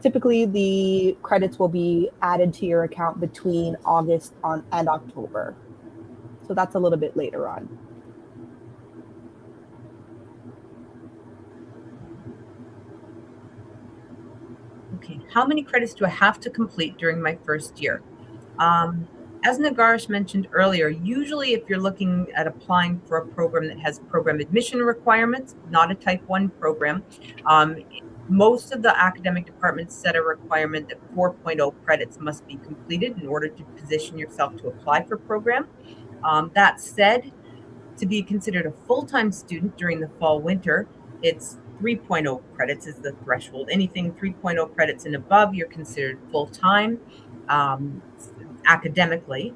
Typically, the credits will be added to your account between August and October. So that's a little bit later on. Okay, how many credits do I have to complete during my first year? As Nagarish mentioned earlier, usually if you're looking at applying for a program that has program admission requirements, not a type 1 program, most of the academic departments set a requirement that 4.0 credits must be completed in order to position yourself to apply for program. That said, to be considered a full-time student during the fall winter, it's 3.0 credits is the threshold. Anything 3.0 credits and above, you're considered full-time academically.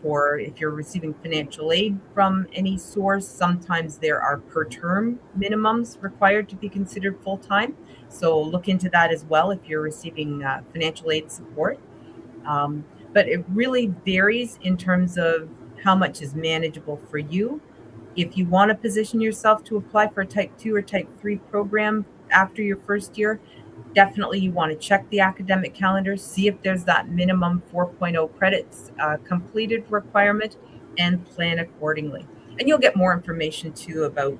For if you're receiving financial aid from any source, sometimes there are per term minimums required to be considered full-time. So look into that as well if you're receiving financial aid support. But it really varies in terms of how much is manageable for you. If you want to position yourself to apply for a type 2 or type 3 program after your first year, definitely you want to check the academic calendar, see if there's that minimum 4.0 credits completed requirement, and plan accordingly. And you'll get more information too about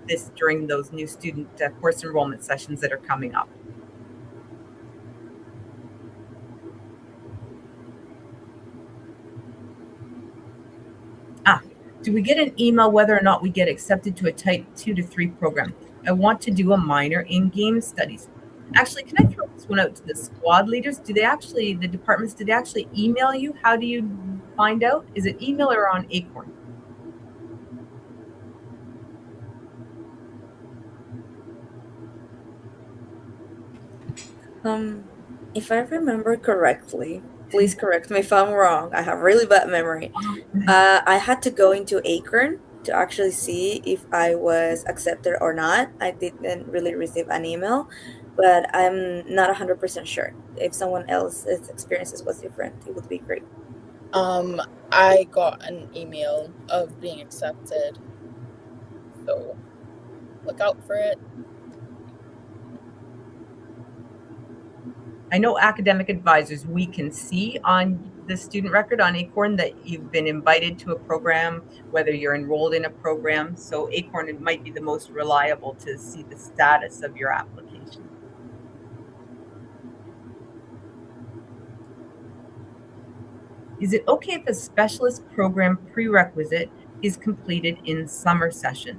this during those new student course enrollment sessions that are coming up. Do we get an email whether or not we get accepted to a type 2 to 3 program? I want to do a minor in game studies. Actually, can I throw this one out to the squad leaders? The departments, do they actually email you? How do you find out? Is it email or on Acorn? If I remember correctly, please correct me if I'm wrong. I have really bad memory. I had to go into Acorn to actually see if I was accepted or not. I didn't really receive an email, but I'm not 100% sure. If someone else's experiences was different, it would be great. I got an email of being accepted, so look out for it. I know academic advisors, we can see on the student record on Acorn that you've been invited to a program, whether you're enrolled in a program. So Acorn, it might be the most reliable to see the status of your application. Is it okay if a specialist program prerequisite is completed in summer session?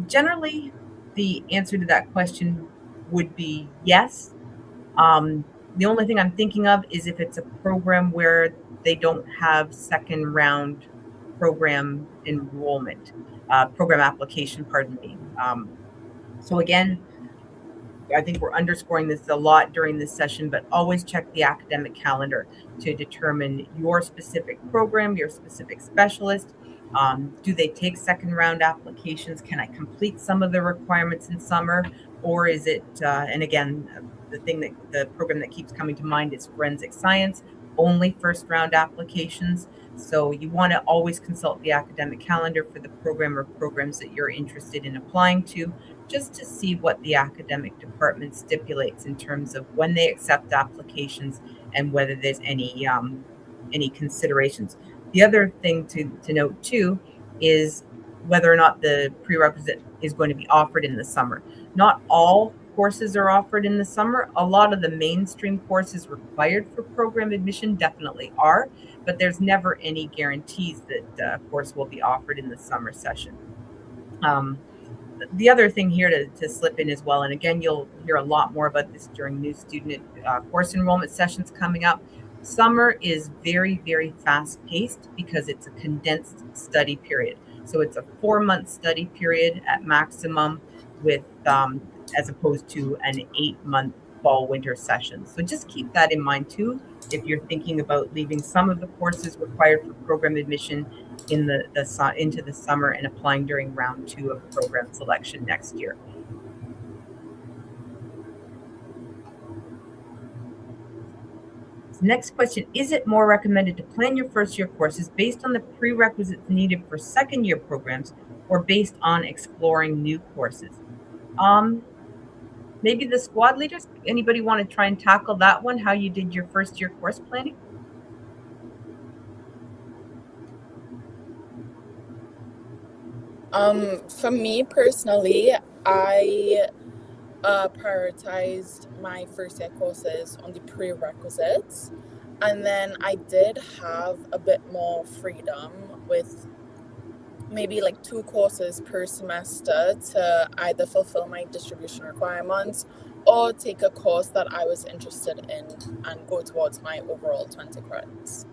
Generally, the answer to that question would be yes. The only thing I'm thinking of is if it's a program where they don't have second round program enrollment, program application, pardon me. So again, I think we're underscoring this a lot during this session, but always check the academic calendar to determine your specific program, your specific specialist. Do they take second round applications? Can I complete some of the requirements in summer? Or is it, and again, the program that keeps coming to mind is forensic science, only first round applications. So you want to always consult the academic calendar for the program or programs that you're interested in applying to, just to see what the academic department stipulates in terms of when they accept applications and whether there's any considerations. The other thing to note too is whether or not the prerequisite is going to be offered in the summer. Not all courses are offered in the summer. A lot of the mainstream courses required for program admission definitely are, but there's never any guarantees that a course will be offered in the summer session. The other thing here to slip in as well, and again, you'll hear a lot more about this during new student course enrollment sessions coming up. Summer is very, very fast paced because it's a condensed study period. So it's a 4-month study period at maximum with, as opposed to an 8-month fall winter session. So just keep that in mind too, if you're thinking about leaving some of the courses required for program admission into the summer and applying during round 2 of program selection next year. Next question, is it more recommended to plan your first year courses based on the prerequisites needed for second year programs or based on exploring new courses? Maybe the squad leaders, anybody want to try and tackle that one, how you did your first year course planning? For me personally, I prioritized my first year courses on the prerequisites, and then I did have a bit more freedom with maybe like 2 courses per semester to either fulfill my distribution requirements or take a course that I was interested in and go towards my overall 20 credits.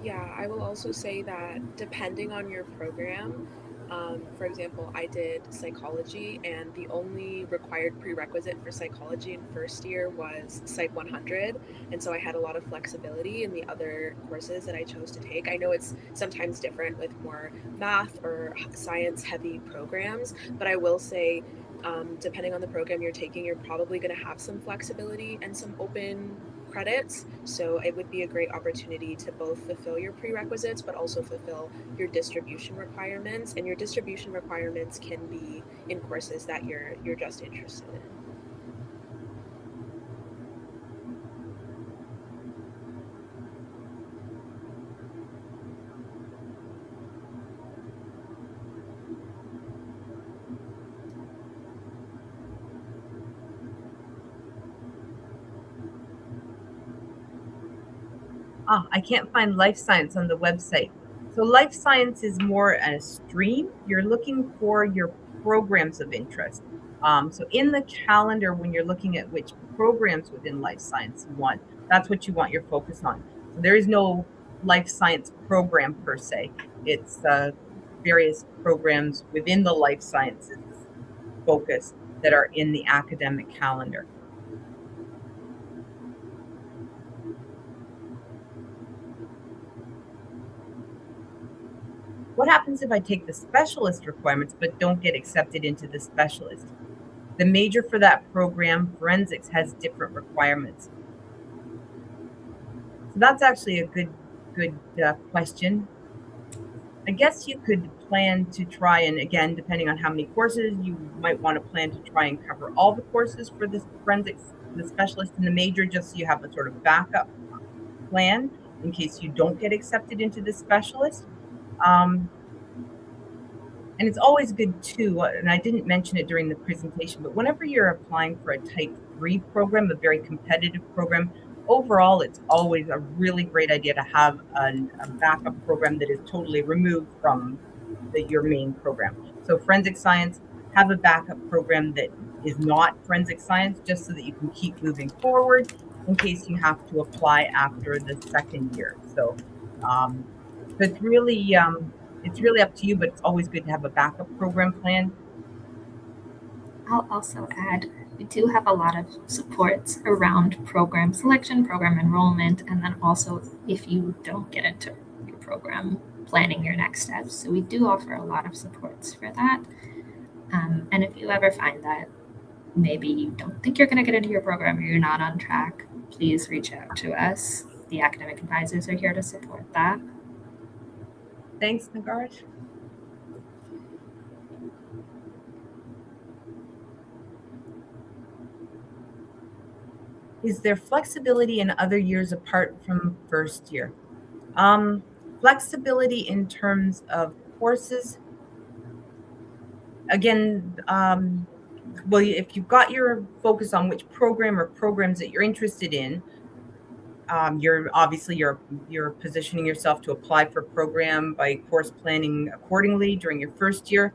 Yeah, I will also say that depending on your program, For example, I did psychology, and the only required prerequisite for psychology in first year was Psych 100, and so I had a lot of flexibility in the other courses that I chose to take. I know it's sometimes different with more math or science-heavy programs, but I will say, depending on the program you're taking, you're probably going to have some flexibility and some open credits. So it would be a great opportunity to both fulfill your prerequisites, but also fulfill your distribution requirements. And your distribution requirements can be in courses that you're just interested in. I can't find life science on the website. So life science is more a stream. You're looking for your programs of interest. So in the calendar, when you're looking at which programs within life science you want, that's what you want your focus on. So there is no life science program per se. It's various programs within the life sciences focus that are in the academic calendar. What happens if I take the specialist requirements but don't get accepted into the specialist? The major for that program, forensics, has different requirements. So that's actually a good question. I guess you could plan to try, and again, depending on how many courses, you might want to plan to try and cover all the courses for the forensics, the specialist, and the major, just so you have a sort of backup plan in case you don't get accepted into the specialist. And it's always good too, and I didn't mention it during the presentation, but whenever you're applying for a type 3 program, a very competitive program, overall, it's always a really great idea to have a backup program that is totally removed from your main program. So forensic science, have a backup program that is not forensic science, just so that you can keep moving forward in case you have to apply after the second year. So it's really up to you, but it's always good to have a backup program plan. I'll also add, we do have a lot of supports around program selection, program enrollment, and then also if you don't get into your program, planning your next steps. So we do offer a lot of supports for that. And if you ever find that maybe you don't think you're going to get into your program or you're not on track, please reach out to us. The academic advisors are here to support that. Thanks, Nagarj. Is there flexibility in other years apart from first year? Flexibility in terms of courses. Again, well, if you've got your focus on which program or programs that you're interested in, you're positioning yourself to apply for a program by course planning accordingly during your first year.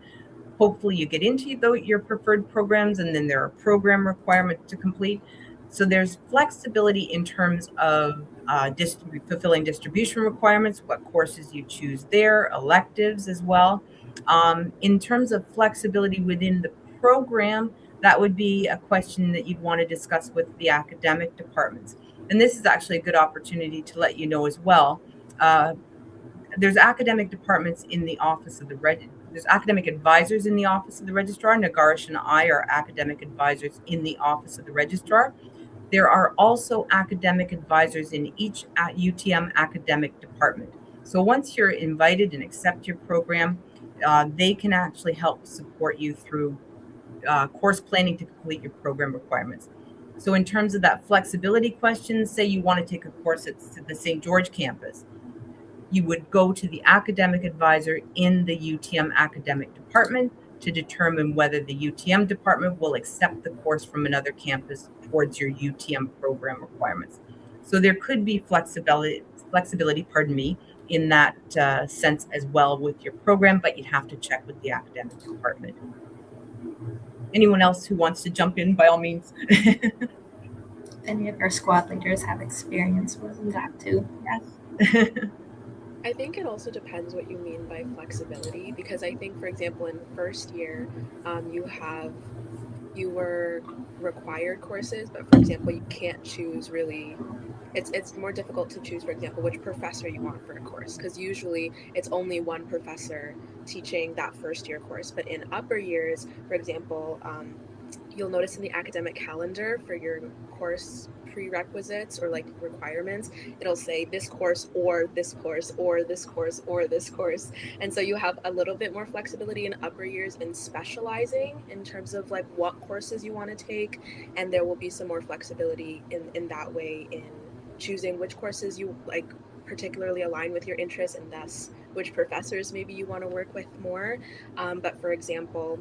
Hopefully you get into your preferred programs, and then there are program requirements to complete. So there's flexibility in terms of fulfilling distribution requirements, what courses you choose there, electives as well. In terms of flexibility within the program, that would be a question that you'd want to discuss with the academic departments. And this is actually a good opportunity to let you know as well. There's academic departments in the office of there's academic advisors in the office of the registrar. Nagarj and I are academic advisors in the office of the registrar. There are also academic advisors in each UTM academic department. So once you're invited and accept your program, they can actually help support you through course planning to complete your program requirements. So in terms of that flexibility question, say you want to take a course at the St. George campus, you would go to the academic advisor in the UTM academic department to determine whether the UTM department will accept the course from another campus towards your UTM program requirements. So there could be flexibility, in that sense as well with your program, but you'd have to check with the academic department. Anyone else who wants to jump in, by all means. Any of our squad leaders have experience with that too. Yes. I think it also depends what you mean by flexibility, because I think, for example, in first year, you were required courses, but for example, you can't choose really. It's more difficult to choose, for example, which professor you want for a course, because usually it's only one professor teaching that first year course. But in upper years, for example, you'll notice in the academic calendar for your course prerequisites or like requirements, it'll say this course or this course or this course or this course. And so you have a little bit more flexibility in upper years in specializing in terms of like what courses you want to take. And there will be some more flexibility in that way in choosing which courses you like particularly align with your interests, and thus which professors maybe you want to work with more. But for example,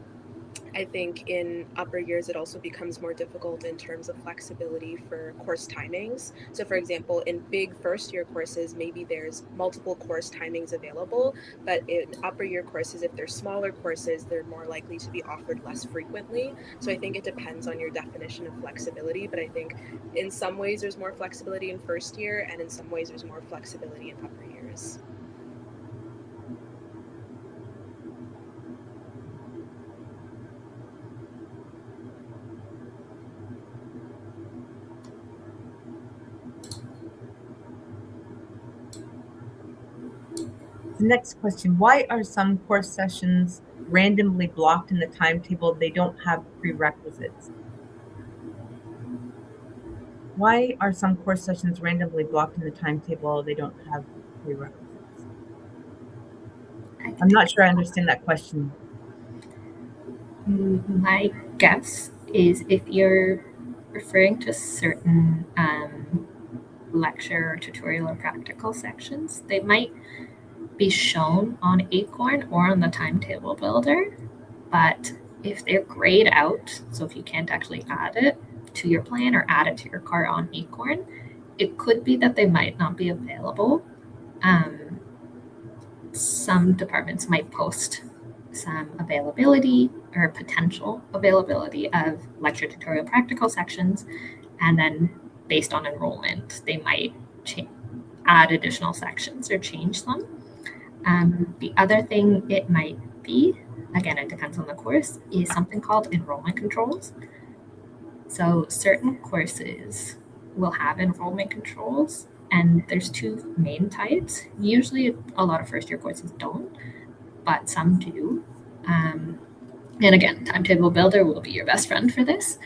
I think in upper years, it also becomes more difficult in terms of flexibility for course timings. So for example, in big first year courses, maybe there's multiple course timings available, but in upper year courses, if they're smaller courses, they're more likely to be offered less frequently. So I think it depends on your definition of flexibility, but I think in some ways there's more flexibility in first year, and in some ways there's more flexibility in upper years. The next question, why are some course sessions randomly blocked in the timetable? They don't have prerequisites. Why are some course sessions randomly blocked in the timetable? They don't have prerequisites. I'm not sure I understand that question. My guess is if you're referring to certain lecture or tutorial or practical sections, they might be shown on Acorn or on the timetable builder. But if they're grayed out, so if you can't actually add it to your plan or add it to your cart on Acorn, it could be that they might not be available. Some departments might post some availability or potential availability of lecture, tutorial, practical sections, and then based on enrollment, they might add additional sections or change them. The other thing it might be, again, it depends on the course, is something called enrollment controls. So certain courses will have enrollment controls, and there's two main types. Usually a lot of first year courses don't, but some do. And again, Timetable Builder will be your best friend for this.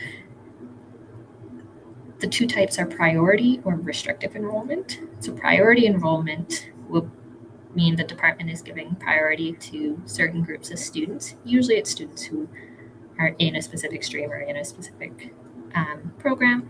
The two types are priority or restrictive enrollment. So priority enrollment will mean the department is giving priority to certain groups of students. Usually it's students who are in a specific stream or in a specific program,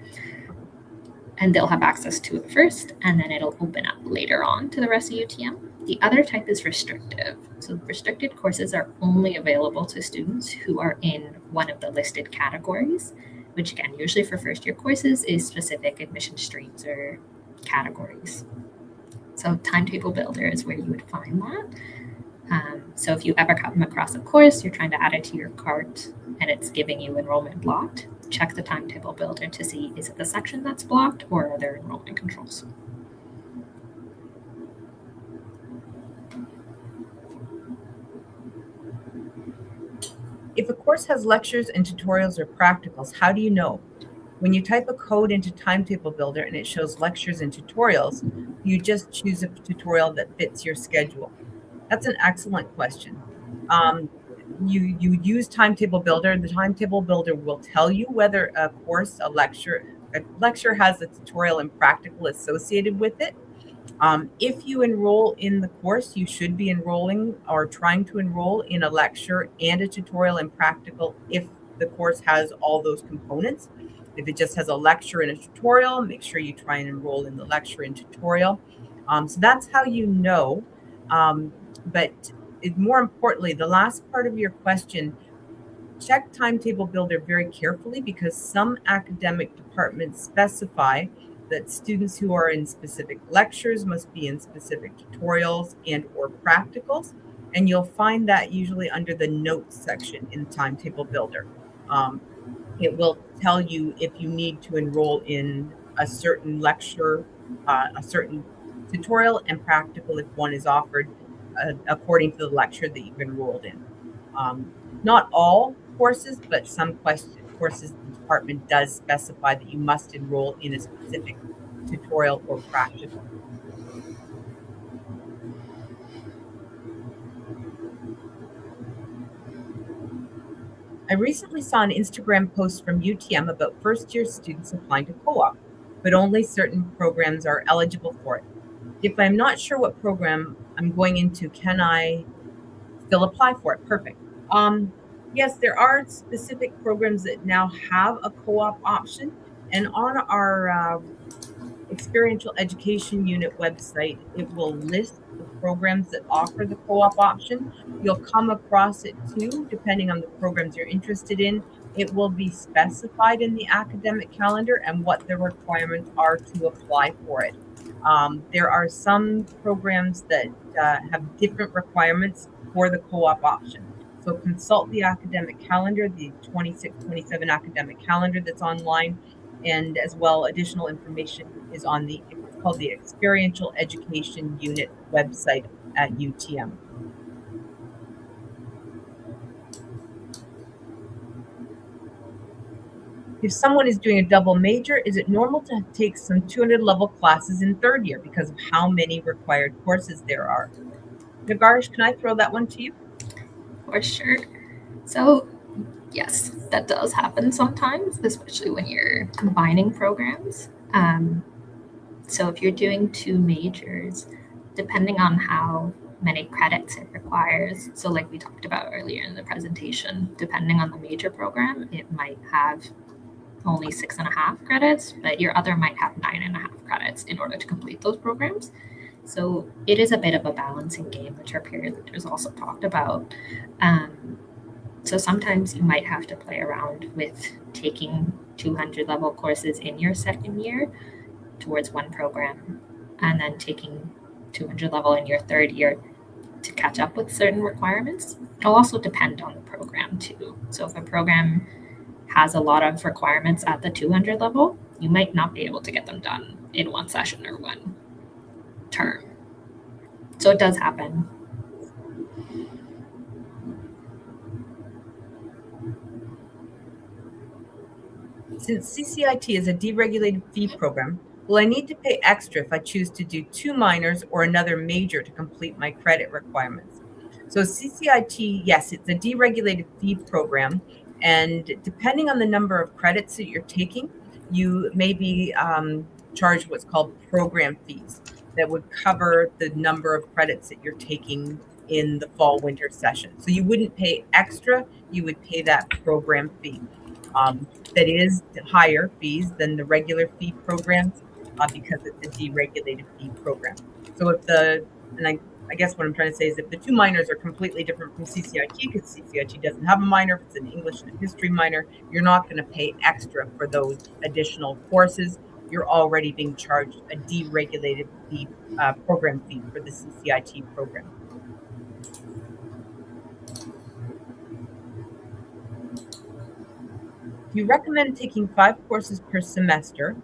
and they'll have access to it first, and then it'll open up later on to the rest of UTM. The other type is restrictive. So restricted courses are only available to students who are in one of the listed categories, which again, usually for first year courses is specific admission streams or categories. So Timetable Builder is where you would find that. So if you ever come across a course, you're trying to add it to your cart and it's giving you enrollment blocked, check the Timetable Builder to see, is it the section that's blocked or are there enrollment controls? If a course has lectures and tutorials or practicals, how do you know? When you type a code into Timetable Builder and it shows lectures and tutorials, you just choose a tutorial that fits your schedule. That's an excellent question. You use Timetable Builder. The Timetable Builder will tell you whether a course, a lecture has a tutorial and practical associated with it. If you enroll in the course, you should be enrolling or trying to enroll in a lecture and a tutorial and practical if the course has all those components. If it just has a lecture and a tutorial, make sure you try and enroll in the lecture and tutorial. So that's how you know. But more importantly, the last part of your question, check Timetable Builder very carefully because some academic departments specify that students who are in specific lectures must be in specific tutorials and or practicals. And you'll find that usually under the notes section in Timetable Builder. It will tell you if you need to enroll in a certain lecture, a certain tutorial, and practical if one is offered according to the lecture that you've enrolled in. Not all courses, but some courses the department does specify that you must enroll in a specific tutorial or practical. I recently saw an Instagram post from UTM about first-year students applying to co-op, but only certain programs are eligible for it. If I'm not sure what program I'm going into, can I still apply for it? Perfect. Yes, there are specific programs that now have a co-op option, and on our experiential education unit website, it will list the programs that offer the co-op option. You'll come across it too, depending on the programs you're interested in. It will be specified in the academic calendar and what the requirements are to apply for it. There are some programs that have different requirements for the co-op option. So consult the academic calendar, the 26-27 academic calendar that's online, and as well additional information is on it's called the Experiential Education Unit website at UTM. If someone is doing a double major, is it normal to take some 200 level classes in third year because of how many required courses there are? Nagarish, can I throw that one to you? For sure. So yes, that does happen sometimes, especially when you're combining programs. So if you're doing two majors, depending on how many credits it requires, so like we talked about earlier in the presentation, depending on the major program, it might have only 6.5 credits, but your other might have 9.5 credits in order to complete those programs. So it is a bit of a balancing game, which our peer leaders also talked about. So sometimes you might have to play around with taking 200 level courses in your second year towards one program, and then taking 200 level in your third year to catch up with certain requirements. It'll also depend on the program too. So if a program has a lot of requirements at the 200 level, you might not be able to get them done in one session or one term. So it does happen. Since CCIT is a deregulated fee program, will I need to pay extra if I choose to do 2 minors or another major to complete my credit requirements? So CCIT, yes, it's a deregulated fee program, and depending on the number of credits that you're taking, you may be charged what's called program fees that would cover the number of credits that you're taking in the fall-winter session. So you wouldn't pay extra, you would pay that program fee. That is higher fees than the regular fee programs because it's a deregulated fee program. So I guess what I'm trying to say is if the 2 minors are completely different from CCIT, because CCIT doesn't have a minor, if it's an English and a history minor, you're not going to pay extra for those additional courses. You're already being charged a deregulated fee, program fee for the CCIT program. Do you recommend taking 5 courses per semester,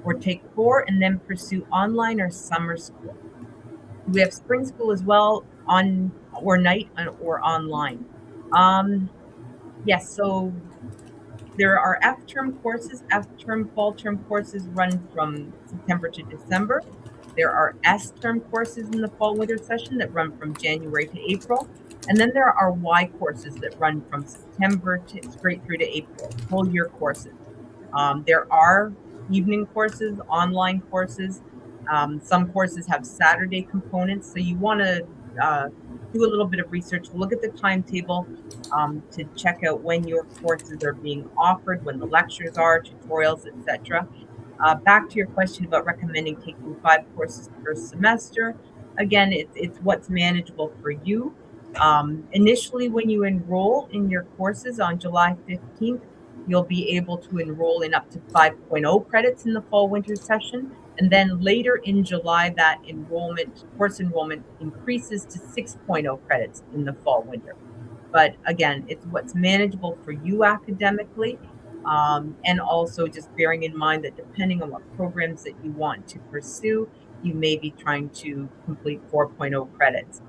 or take 4 and then pursue online or summer school? We have spring school as well, on or night or online. Yes, so there are F-term courses. F-term, fall-term courses run from September to December. There are S-term courses in the fall-winter session that run from January to April. And then there are Y courses that run from September to straight through to April, full year courses. There are evening courses, online courses. Some courses have Saturday components. So you want to do a little bit of research, look at the timetable to check out when your courses are being offered, when the lectures are, tutorials, etc. Back to your question about recommending taking 5 courses per semester. Again, it's what's manageable for you. Initially, when you enroll in your courses on July 15th, you'll be able to enroll in up to 5.0 credits in the fall-winter session. And then later in July, that course enrollment increases to 6.0 credits in the fall-winter. But again, it's what's manageable for you academically. And also just bearing in mind that depending on what programs that you want to pursue, you may be trying to complete 4.0 credits.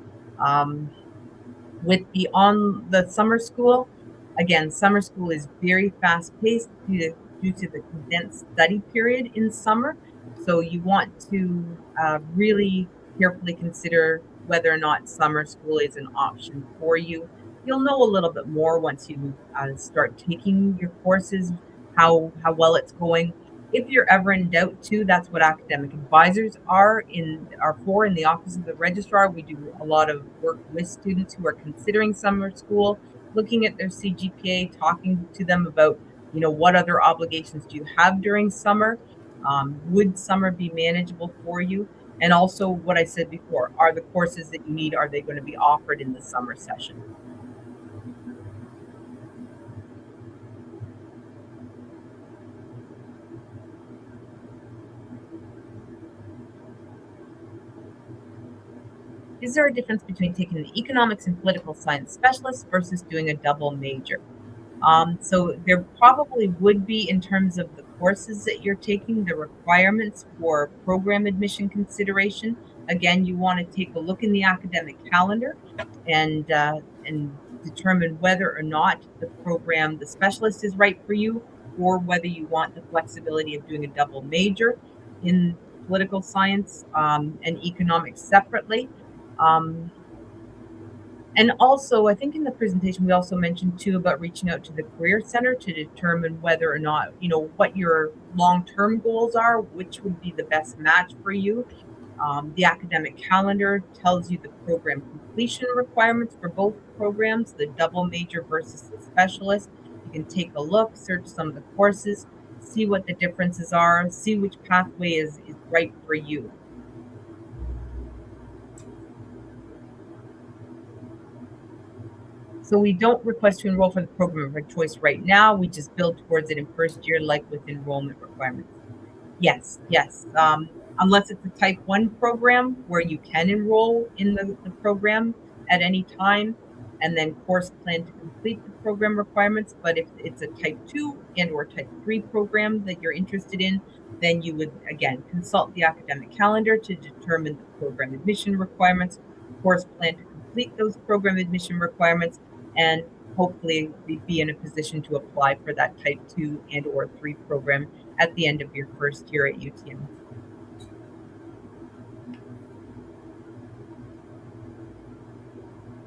With the summer school, again, summer school is very fast paced due to the condensed study period in summer. So you want to really carefully consider whether or not summer school is an option for you. You'll know a little bit more once you start taking your courses, how well it's going. If you're ever in doubt too, that's what academic advisors are for in the office of the registrar. We do a lot of work with students who are considering summer school, looking at their CGPA, talking to them about, what other obligations do you have during summer? Would summer be manageable for you? And also what I said before, are the courses that you need, are they going to be offered in the summer session? Is there a difference between taking the economics and political science specialist versus doing a double major? So there probably would be, in terms of the courses that you're taking, the requirements for program admission consideration. Again, you want to take a look in the academic calendar and determine whether or not the specialist is right for you, or whether you want the flexibility of doing a double major in political science and economics separately. And also, I think in the presentation, we also mentioned too about reaching out to the Career Center to determine whether or not, what your long-term goals are, which would be the best match for you. The academic calendar tells you the program completion requirements for both programs, the double major versus the specialist. You can take a look, search some of the courses, see what the differences are, see which pathway is right for you. So we don't request to enroll for the program of our choice right now. We just build towards it in first year, like with enrollment requirements. Yes. Unless it's a type 1 program where you can enroll in the program at any time and then course plan to complete the program requirements. But if it's a type 2 and or type 3 program that you're interested in, then you would, again, consult the academic calendar to determine the program admission requirements, course plan to complete those program admission requirements, and hopefully be in a position to apply for that type 2 and or 3 program at the end of your first year at UTM.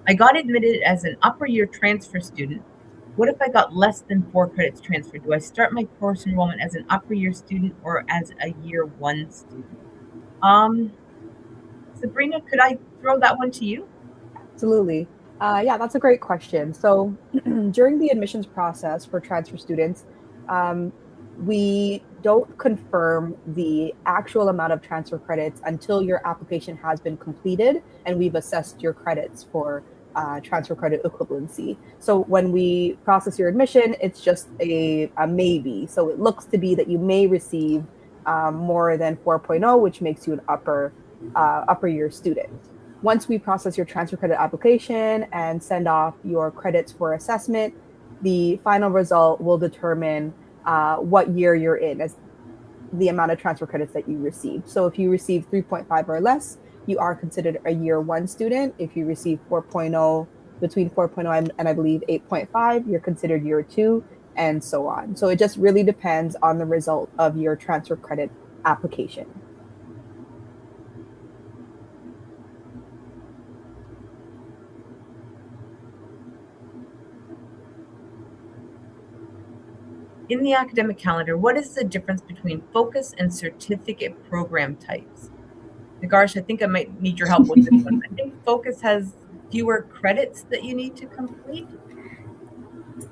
I got admitted as an upper year transfer student. What if I got less than 4 credits transferred? Do I start my course enrollment as an upper year student or as a year 1 student? Sabrina, could I throw that one to you? Absolutely. Yeah, that's a great question. So during the admissions process for transfer students, we don't confirm the actual amount of transfer credits until your application has been completed and we've assessed your credits for transfer credit equivalency. So when we process your admission, it's just a maybe. So it looks to be that you may receive more than 4.0, which makes you an upper year student. Once we process your transfer credit application and send off your credits for assessment, the final result will determine what year you're in as the amount of transfer credits that you received. So if you receive 3.5 or less, you are considered a year 1 student. If you receive 4.0, between 4.0 and I believe 8.5, you're considered year 2, and so on. So it just really depends on the result of your transfer credit application. In the academic calendar, what is the difference between focus and certificate program types? Nagarsh, I think I might need your help with this one. I think focus has fewer credits that you need to complete.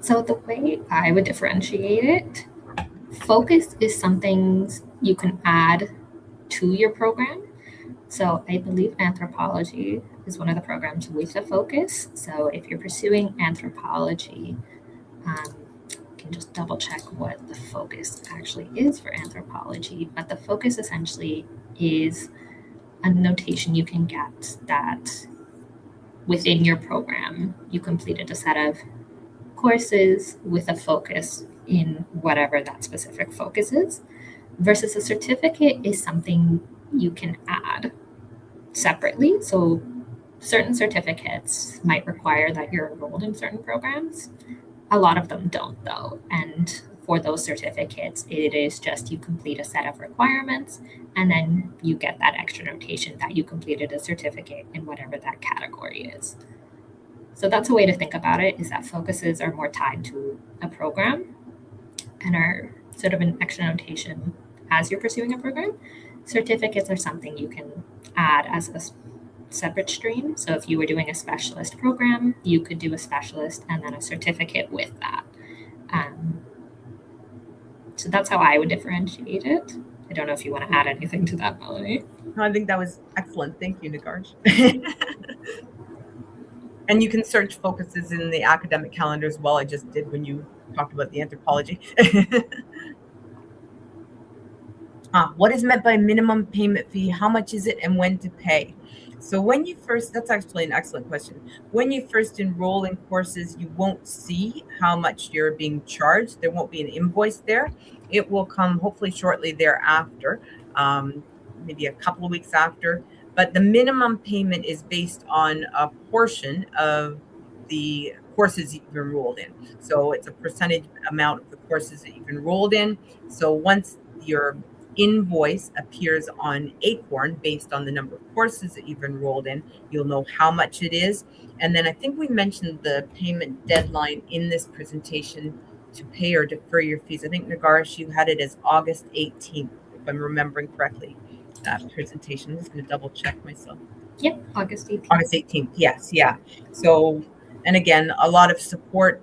So the way I would differentiate it, focus is something you can add to your program. So I believe anthropology is one of the programs with a focus. So if you're pursuing anthropology, can just double check what the focus actually is for anthropology, but the focus essentially is a notation you can get that within your program you completed a set of courses with a focus in whatever that specific focus is, versus a certificate is something you can add separately. So certain certificates might require that you're enrolled in certain programs. A lot of them don't, though. And for those certificates, it is just you complete a set of requirements and then you get that extra notation that you completed a certificate in whatever that category is. So that's a way to think about it, is that focuses are more tied to a program and are sort of an extra notation as you're pursuing a program. Certificates are something you can add as a separate stream. So if you were doing a specialist program, you could do a specialist and then a certificate with that. So that's how I would differentiate it. I don't know if you want to add anything to that, Melanie. No, I think that was excellent. Thank you, Nagarj. And you can search focuses in the academic calendar as well. I just did when you talked about the anthropology. What is meant by minimum payment fee? How much is it and when to pay? So when you first, that's actually an excellent question. When you first enroll in courses, you won't see how much you're being charged. There won't be an invoice there. It will come hopefully shortly thereafter, maybe a couple of weeks after. But the minimum payment is based on a portion of the courses you've enrolled in. So it's a percentage amount of the courses that you've enrolled in. So once your invoice appears on Acorn based on the number of courses that you've enrolled in, you'll know how much it is. And then I think we mentioned the payment deadline in this presentation to pay or defer your fees. I think, Nagarj, you had it as August 18th, if I'm remembering correctly, that presentation. I'm just going to double check myself. Yep, August 18th. August 18th, yes, yeah. So, and again, a lot of support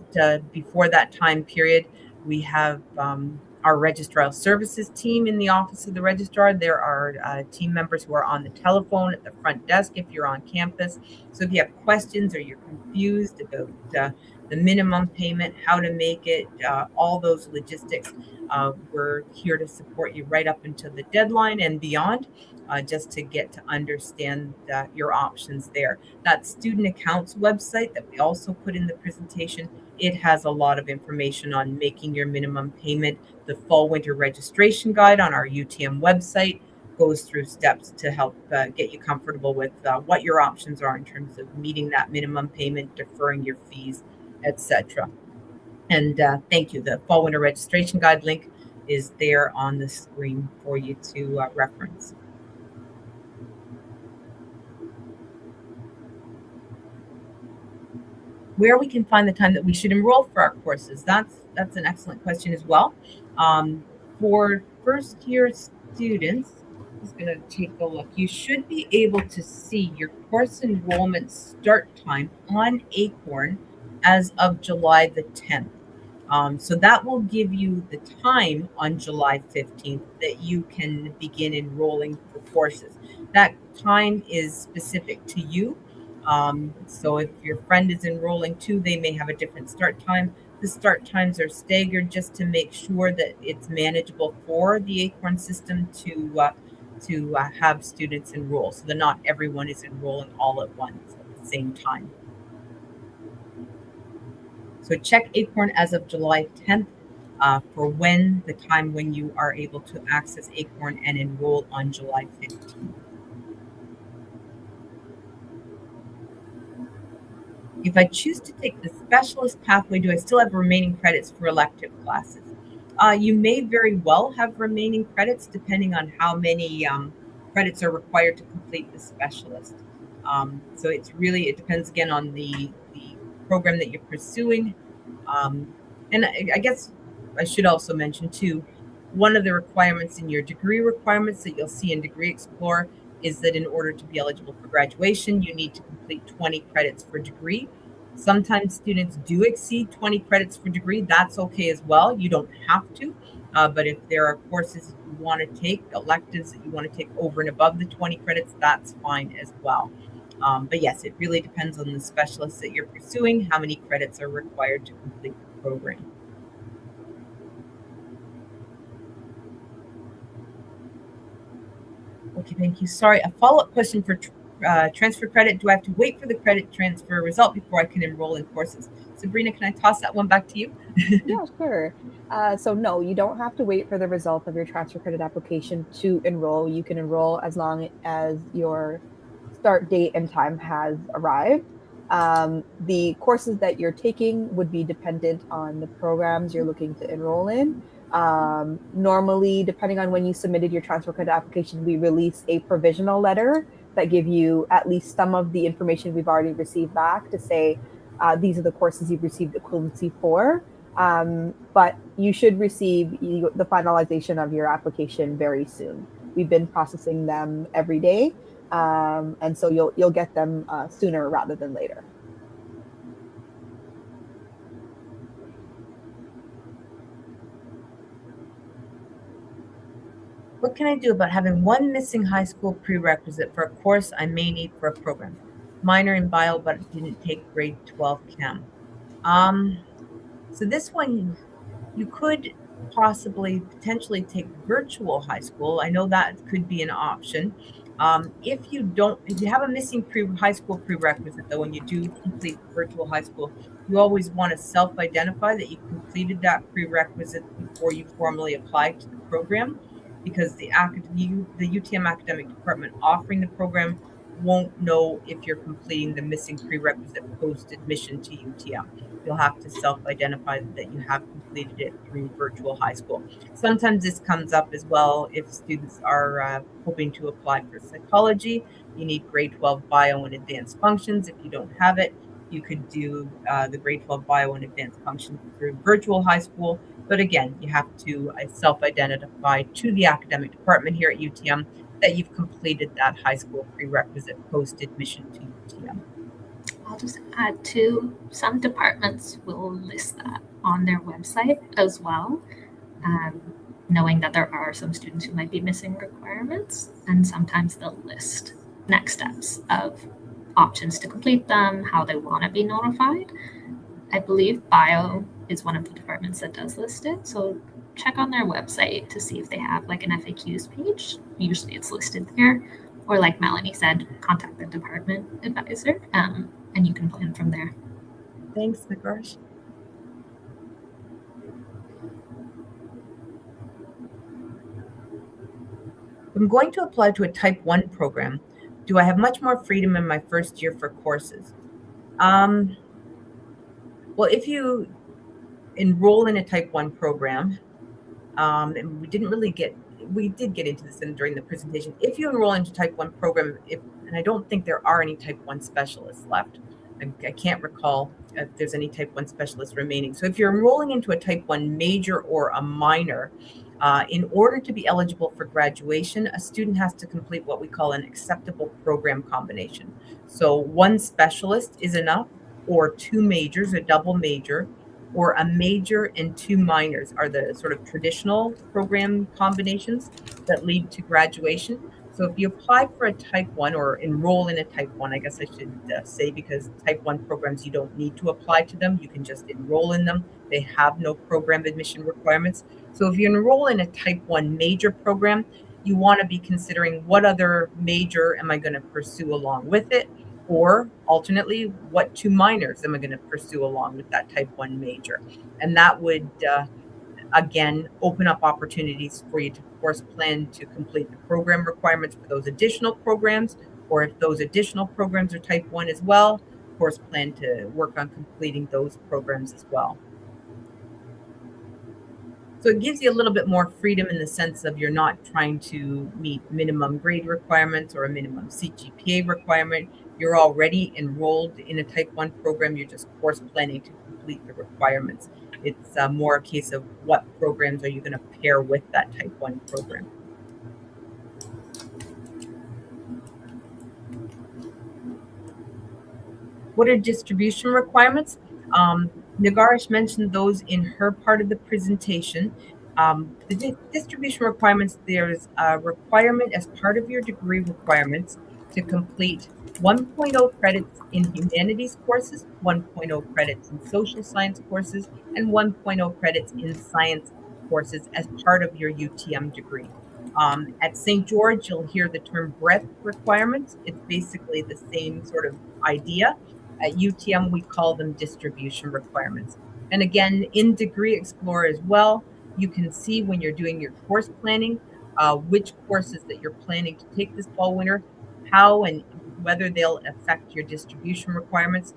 before that time period. We have our registrar services team in the office of the registrar. There are team members who are on the telephone at the front desk if you're on campus. So if you have questions or you're confused about the minimum payment, how to make it, all those logistics, we're here to support you right up until the deadline and beyond, just to get to understand your options there. That student accounts website that we also put in the presentation, it has a lot of information on making your minimum payment. The fall winter registration guide on our UTM website goes through steps to help get you comfortable with what your options are in terms of meeting that minimum payment, deferring your fees, etc. And thank you. The fall winter registration guide link is there on the screen for you to reference. Where we can find the time that we should enroll for our courses, that's an excellent question as well. For first year students, I'm just going to take a look. You should be able to see your course enrollment start time on Acorn as of July the 10th. So that will give you the time on July 15th that you can begin enrolling for courses. That time is specific to you. So if your friend is enrolling too, they may have a different start time. The start times are staggered just to make sure that it's manageable for the Acorn system to have students enroll, so that not everyone is enrolling all at once at the same time. So check Acorn as of July 10th for the time when you are able to access Acorn and enroll on July 15th. If I choose to take the specialist pathway, do I still have remaining credits for elective classes? You may very well have remaining credits depending on how many credits are required to complete the specialist. So it depends again on the program that you're pursuing. And I guess I should also mention too, one of the requirements in your degree requirements that you'll see in Degree Explorer is that in order to be eligible for graduation, you need to complete 20 credits for degree. Sometimes students do exceed 20 credits for degree. That's okay as well. You don't have to, but if there are courses you want to take, electives that you want to take over and above the 20 credits, that's fine as well. But yes, it really depends on the specialist that you're pursuing, how many credits are required to complete the program. Okay, thank you. Sorry, a follow-up question for transfer credit? Do I have to wait for the credit transfer result before I can enroll in courses? Sabrina, can I toss that one back to you? Yeah, sure. So no, you don't have to wait for the result of your transfer credit application to enroll. You can enroll as long as your start date and time has arrived. The courses that you're taking would be dependent on the programs you're looking to enroll in. Normally, depending on when you submitted your transfer credit application, we release a provisional letter that give you at least some of the information we've already received back to say these are the courses you've received equivalency for. But you should receive the finalization of your application very soon. We've been processing them every day, and so you'll get them sooner rather than later. What can I do about having one missing high school prerequisite for a course I may need for a program? Minor in bio, but didn't take grade 12 chem. So this one, you could potentially take virtual high school. I know that could be an option. If you have a missing high school prerequisite, though, when you do complete virtual high school, you always want to self-identify that you completed that prerequisite before you formally apply to the program, because the UTM academic department offering the program won't know if you're completing the missing prerequisite post-admission to UTM. You'll have to self-identify that you have completed it through virtual high school. Sometimes this comes up as well if students are hoping to apply for psychology. You need grade 12 bio and advanced functions. If you don't have it, you could do the grade 12 bio and advanced functions through virtual high school. But again, you have to self-identify to the academic department here at UTM that you've completed that high school prerequisite post-admission to UTM. I'll just add too, some departments will list that on their website as well, knowing that there are some students who might be missing requirements, and sometimes they'll list next steps of options to complete them, how they want to be notified. I believe bio is one of the departments that does list it, so check on their website to see if they have like an FAQs page. Usually it's listed there, or like Melanie said, contact the department advisor, and you can plan from there. Thanks, Nagash. I'm going to apply to a Type 1 program. Do I have much more freedom in my first year for courses? Well, if you enroll in a Type 1 program, and we did get into this during the presentation. If you enroll into Type 1 program, and I don't think there are any Type 1 specialists left. I can't recall if there's any Type 1 specialists remaining. So if you're enrolling into a Type 1 major or a minor, in order to be eligible for graduation, a student has to complete what we call an acceptable program combination. So one specialist is enough, or two majors, a double major, or a major and two minors are the sort of traditional program combinations that lead to graduation. So if you apply for a Type 1 or enroll in a Type 1, I guess I should say, because Type 1 programs, you don't need to apply to them. You can just enroll in them. They have no program admission requirements. So if you enroll in a Type 1 major program, you want to be considering what other major am I going to pursue along with it? Or alternately, what two minors am I going to pursue along with that Type 1 major? And that would, again, open up opportunities for you to course plan to complete the program requirements for those additional programs, or if those additional programs are Type 1 as well, course plan to work on completing those programs as well. So it gives you a little bit more freedom in the sense of you're not trying to meet minimum grade requirements or a minimum CGPA requirement. You're already enrolled in a Type 1 program. You're just course planning to complete the requirements. It's more a case of what programs are you going to pair with that Type 1 program. What are distribution requirements? Nagarish mentioned those in her part of the presentation. The distribution requirements, there's a requirement as part of your degree requirements to complete 1.0 credits in humanities courses, 1.0 credits in social science courses, and 1.0 credits in science courses as part of your UTM degree. At St. George, you'll hear the term breadth requirements. It's basically the same sort of idea. At UTM, we call them distribution requirements. And again, in Degree Explorer as well, you can see when you're doing your course planning, which courses that you're planning to take this fall, winter, how and whether they'll affect your distribution requirements.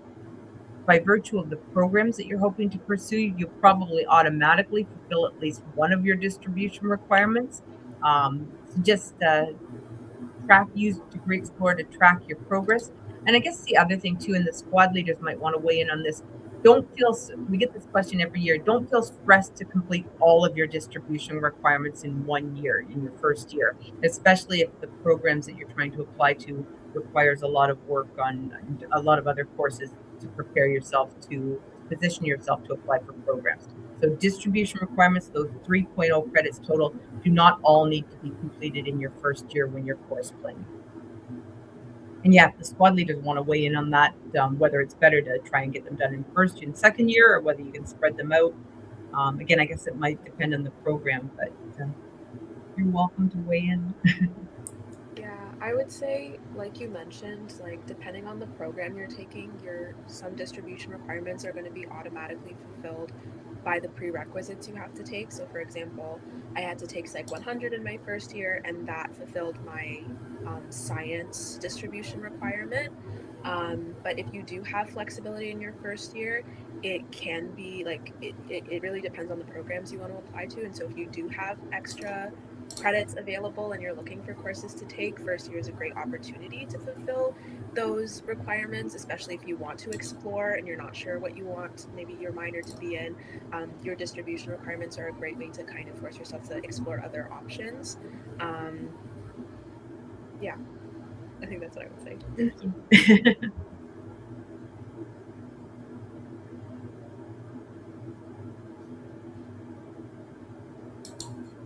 By virtue of the programs that you're hoping to pursue, you'll probably automatically fulfill at least one of your distribution requirements. So just use Degree Explorer to track your progress. And I guess the other thing too, and the squad leaders might want to weigh in on this, we get this question every year, don't feel stressed to complete all of your distribution requirements in 1 year, in your first year, especially if the programs that you're trying to apply to requires a lot of work on a lot of other courses to prepare yourself to position yourself to apply for programs. So distribution requirements, those 3.0 credits total, do not all need to be completed in your first year when you're course planning. And yeah, the squad leaders want to weigh in on that, whether it's better to try and get them done in first and second year, or whether you can spread them out. Again, I guess it might depend on the program, but you're welcome to weigh in. Yeah, I would say, like you mentioned, like depending on the program you're taking, some distribution requirements are going to be automatically fulfilled by the prerequisites you have to take. So for example, I had to take Psych 100 in my first year, and that fulfilled my science distribution requirement. But if you do have flexibility in your first year, it can be like, it really depends on the programs you want to apply to. And so if you do have extra credits available and you're looking for courses to take, first year is a great opportunity to fulfill those requirements, especially if you want to explore and you're not sure what you want maybe your minor to be in. Your distribution requirements are a great way to kind of force yourself to explore other options. Yeah, I think that's what I would say. Thank you.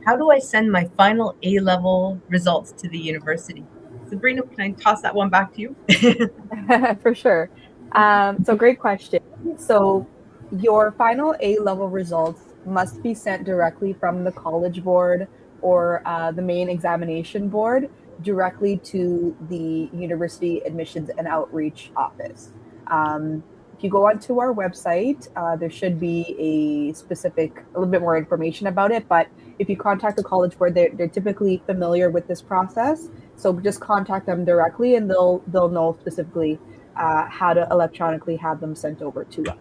How do I send my final A-level results to the university? Sabrina, can I toss that one back to you? For sure. So great question. So your final A-level results must be sent directly from the College Board or the main examination board directly to the University Admissions and Outreach Office. If you go onto our website, there should be a little bit more information about it, but if you contact the College Board, they're typically familiar with this process. So just contact them directly and they'll know specifically how to electronically have them sent over to us.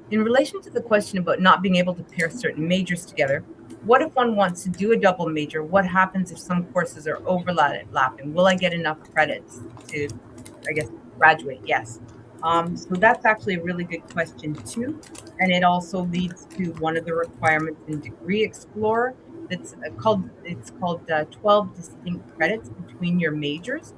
In relation to the question about not being able to pair certain majors together, what if one wants to do a double major? What happens if some courses are overlapping? Will I get enough credits to, I guess, graduate? Yes. So that's actually a really good question too. And it also leads to one of the requirements in Degree Explorer that's called 12 distinct credits between your majors.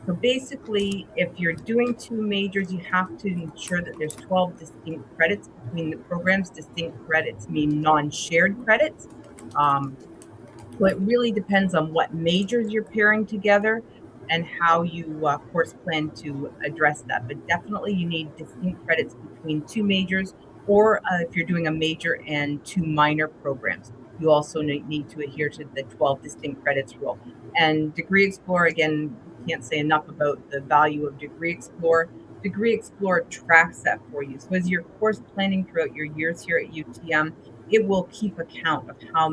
So basically, if you're doing two majors, you have to ensure that there's 12 distinct credits between the programs. Distinct credits mean non-shared credits. So it really depends on what majors you're pairing together and how you course plan to address that. But definitely you need distinct credits between two majors, or if you're doing a major and two minor programs, you also need to adhere to the 12 distinct credits rule. And Degree Explorer, again, can't say enough about the value of Degree Explorer. Degree Explorer tracks that for you. So as you're course planning throughout your years here at UTM, it will keep account of how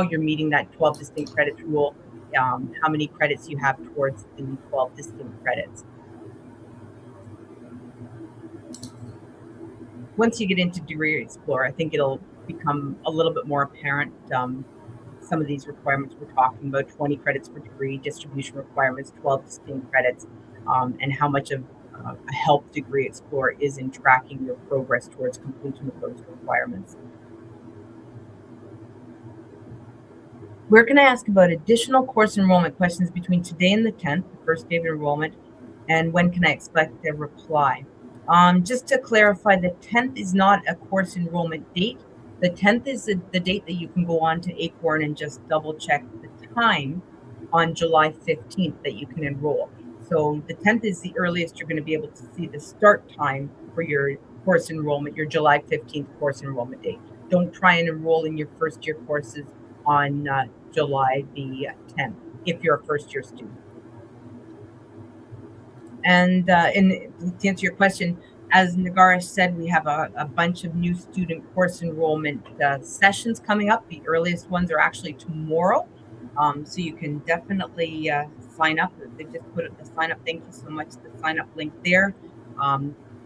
you're meeting that 12 distinct credits rule, how many credits you have towards the 12 distinct credits. Once you get into Degree Explorer, I think it'll become a little bit more apparent. Some of these requirements we're talking about, 20 credits per degree, distribution requirements, 12 distinct credits, and how much of a help Degree Explorer is in tracking your progress towards completion of those requirements. Where can I ask about additional course enrollment questions between today and the 10th, the first day of enrollment, and when can I expect a reply? Just to clarify, the 10th is not a course enrollment date. The 10th is the date that you can go on to Acorn and just double check the time on July 15th that you can enroll. So the 10th is the earliest you're going to be able to see the start time for your course enrollment, your July 15th course enrollment date. Don't try and enroll in your first year courses on July the 10th if you're a first year student. And to answer your question, as Nagaresh said, we have a bunch of new student course enrollment sessions coming up. The earliest ones are actually tomorrow. So you can definitely sign up. They just put the sign up. Thank you so much. The sign up link there.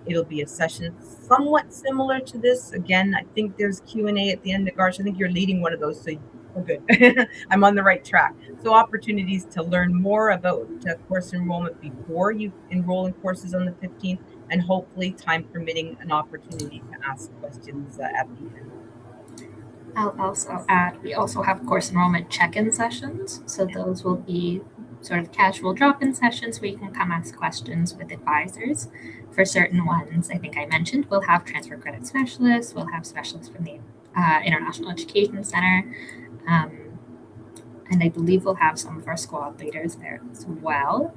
It'll be a session somewhat similar to this. Again, I think there's Q&A at the end. Nagaresh, I think you're leading one of those, so we're good. I'm on the right track. So opportunities to learn more about course enrollment before you enroll in courses on the 15th, and hopefully, time permitting, an opportunity to ask questions at the end. I'll also add, we also have course enrollment check-in sessions. So those will be sort of casual drop-in sessions where you can come ask questions with advisors. For certain ones, I think I mentioned, we'll have transfer credit specialists, we'll have specialists from the International Education Center, and I believe we'll have some of our squad leaders there as well.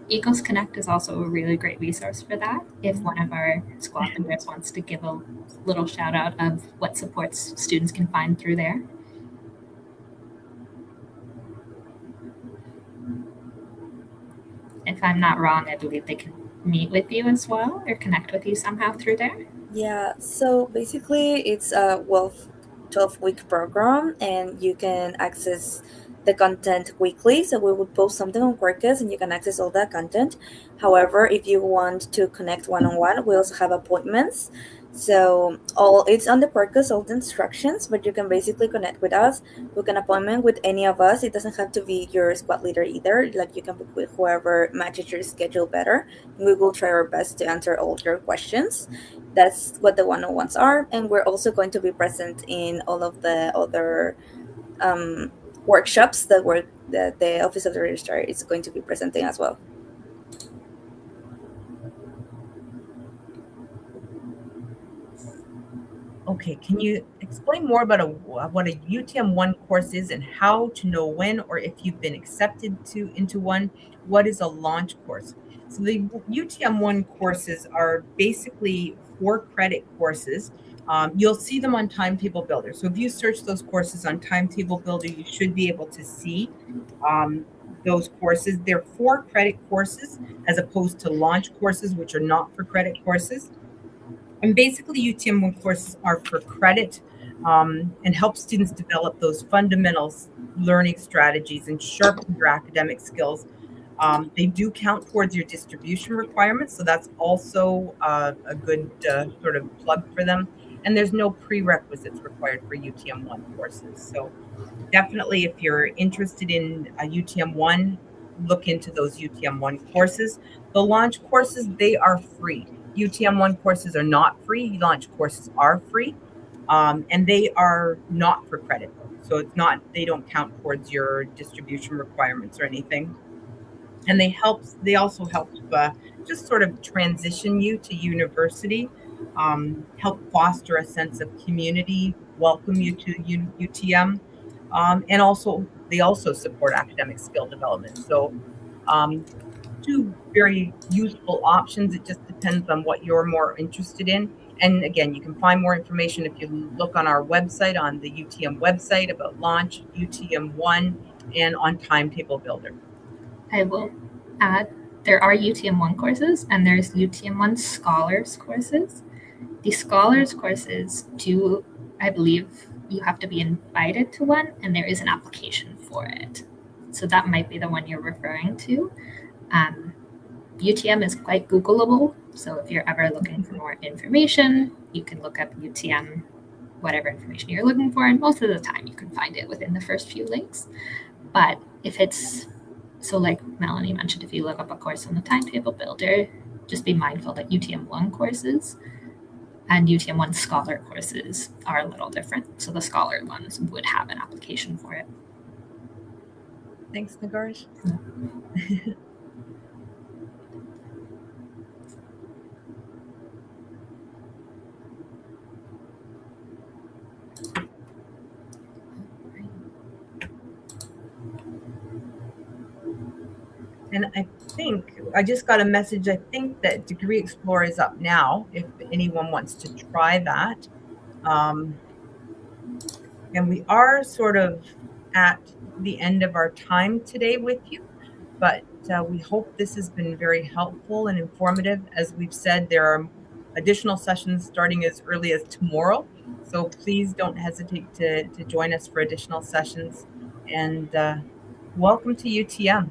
Eagles Connect is also a really great resource for that. If one of our squad leaders wants to give a little shout out of what supports students can find through there. If I'm not wrong, I believe they can meet with you as well or connect with you somehow through there. Yeah, so basically it's a 12-week program, and you can access the content weekly. So we would post something on Quarkus and you can access all that content. However, if you want to connect one-on-one, we also have appointments. So it's on the Quarkus, all the instructions, but you can basically connect with us, book an appointment with any of us. It doesn't have to be your squad leader either. Like, you can book with whoever matches your schedule better. We will try our best to answer all your questions. That's what the one-on-ones are. And we're also going to be present in all of the other workshops that the Office of the Registrar is going to be presenting as well. Okay, can you explain more about what a UTM1 course is and how to know when or if you've been accepted into one? What is a launch course? So the UTM1 courses are basically 4-credit courses. You'll see them on Timetable Builder. So if you search those courses on Timetable Builder, you should be able to see those courses. They're 4-credit courses as opposed to launch courses, which are not for credit courses. And basically, UTM1 courses are for credit and help students develop those fundamental learning strategies and sharpen your academic skills. They do count towards your distribution requirements, so that's also a good sort of plug for them. And there's no prerequisites required for UTM1 courses. So definitely, if you're interested in a UTM1, look into those UTM1 courses. The launch courses, they are free. UTM1 courses are not free. Launch courses are free, and they are not for credit. So they don't count towards your distribution requirements or anything. And they also help just sort of transition you to university, help foster a sense of community, welcome you to UTM, and they also support academic skill development. So two very useful options. It just depends on what you're more interested in. And again, you can find more information if you look on our website, on the UTM website, about launch, UTM1, and on Timetable Builder. I will add, there are UTM1 courses and there's UTM1 Scholars courses. The Scholars courses do, I believe, you have to be invited to one, and there is an application for it. So that might be the one you're referring to. UTM is quite Googleable, so if you're ever looking for more information, you can look up UTM, whatever information you're looking for, and most of the time you can find it within the first few links. But if it's, so like Melanie mentioned, if you look up a course on the Timetable Builder, just be mindful that UTM1 courses and UTM1 Scholar courses are a little different. So the Scholar ones would have an application for it. Thanks, Nagaresh. And I think I just got a message. I think that Degree Explorer is up now if anyone wants to try that. And we are sort of at the end of our time today with you, but we hope this has been very helpful and informative. As we've said, there are additional sessions starting as early as tomorrow. So please don't hesitate to join us for additional sessions. And welcome to UTM.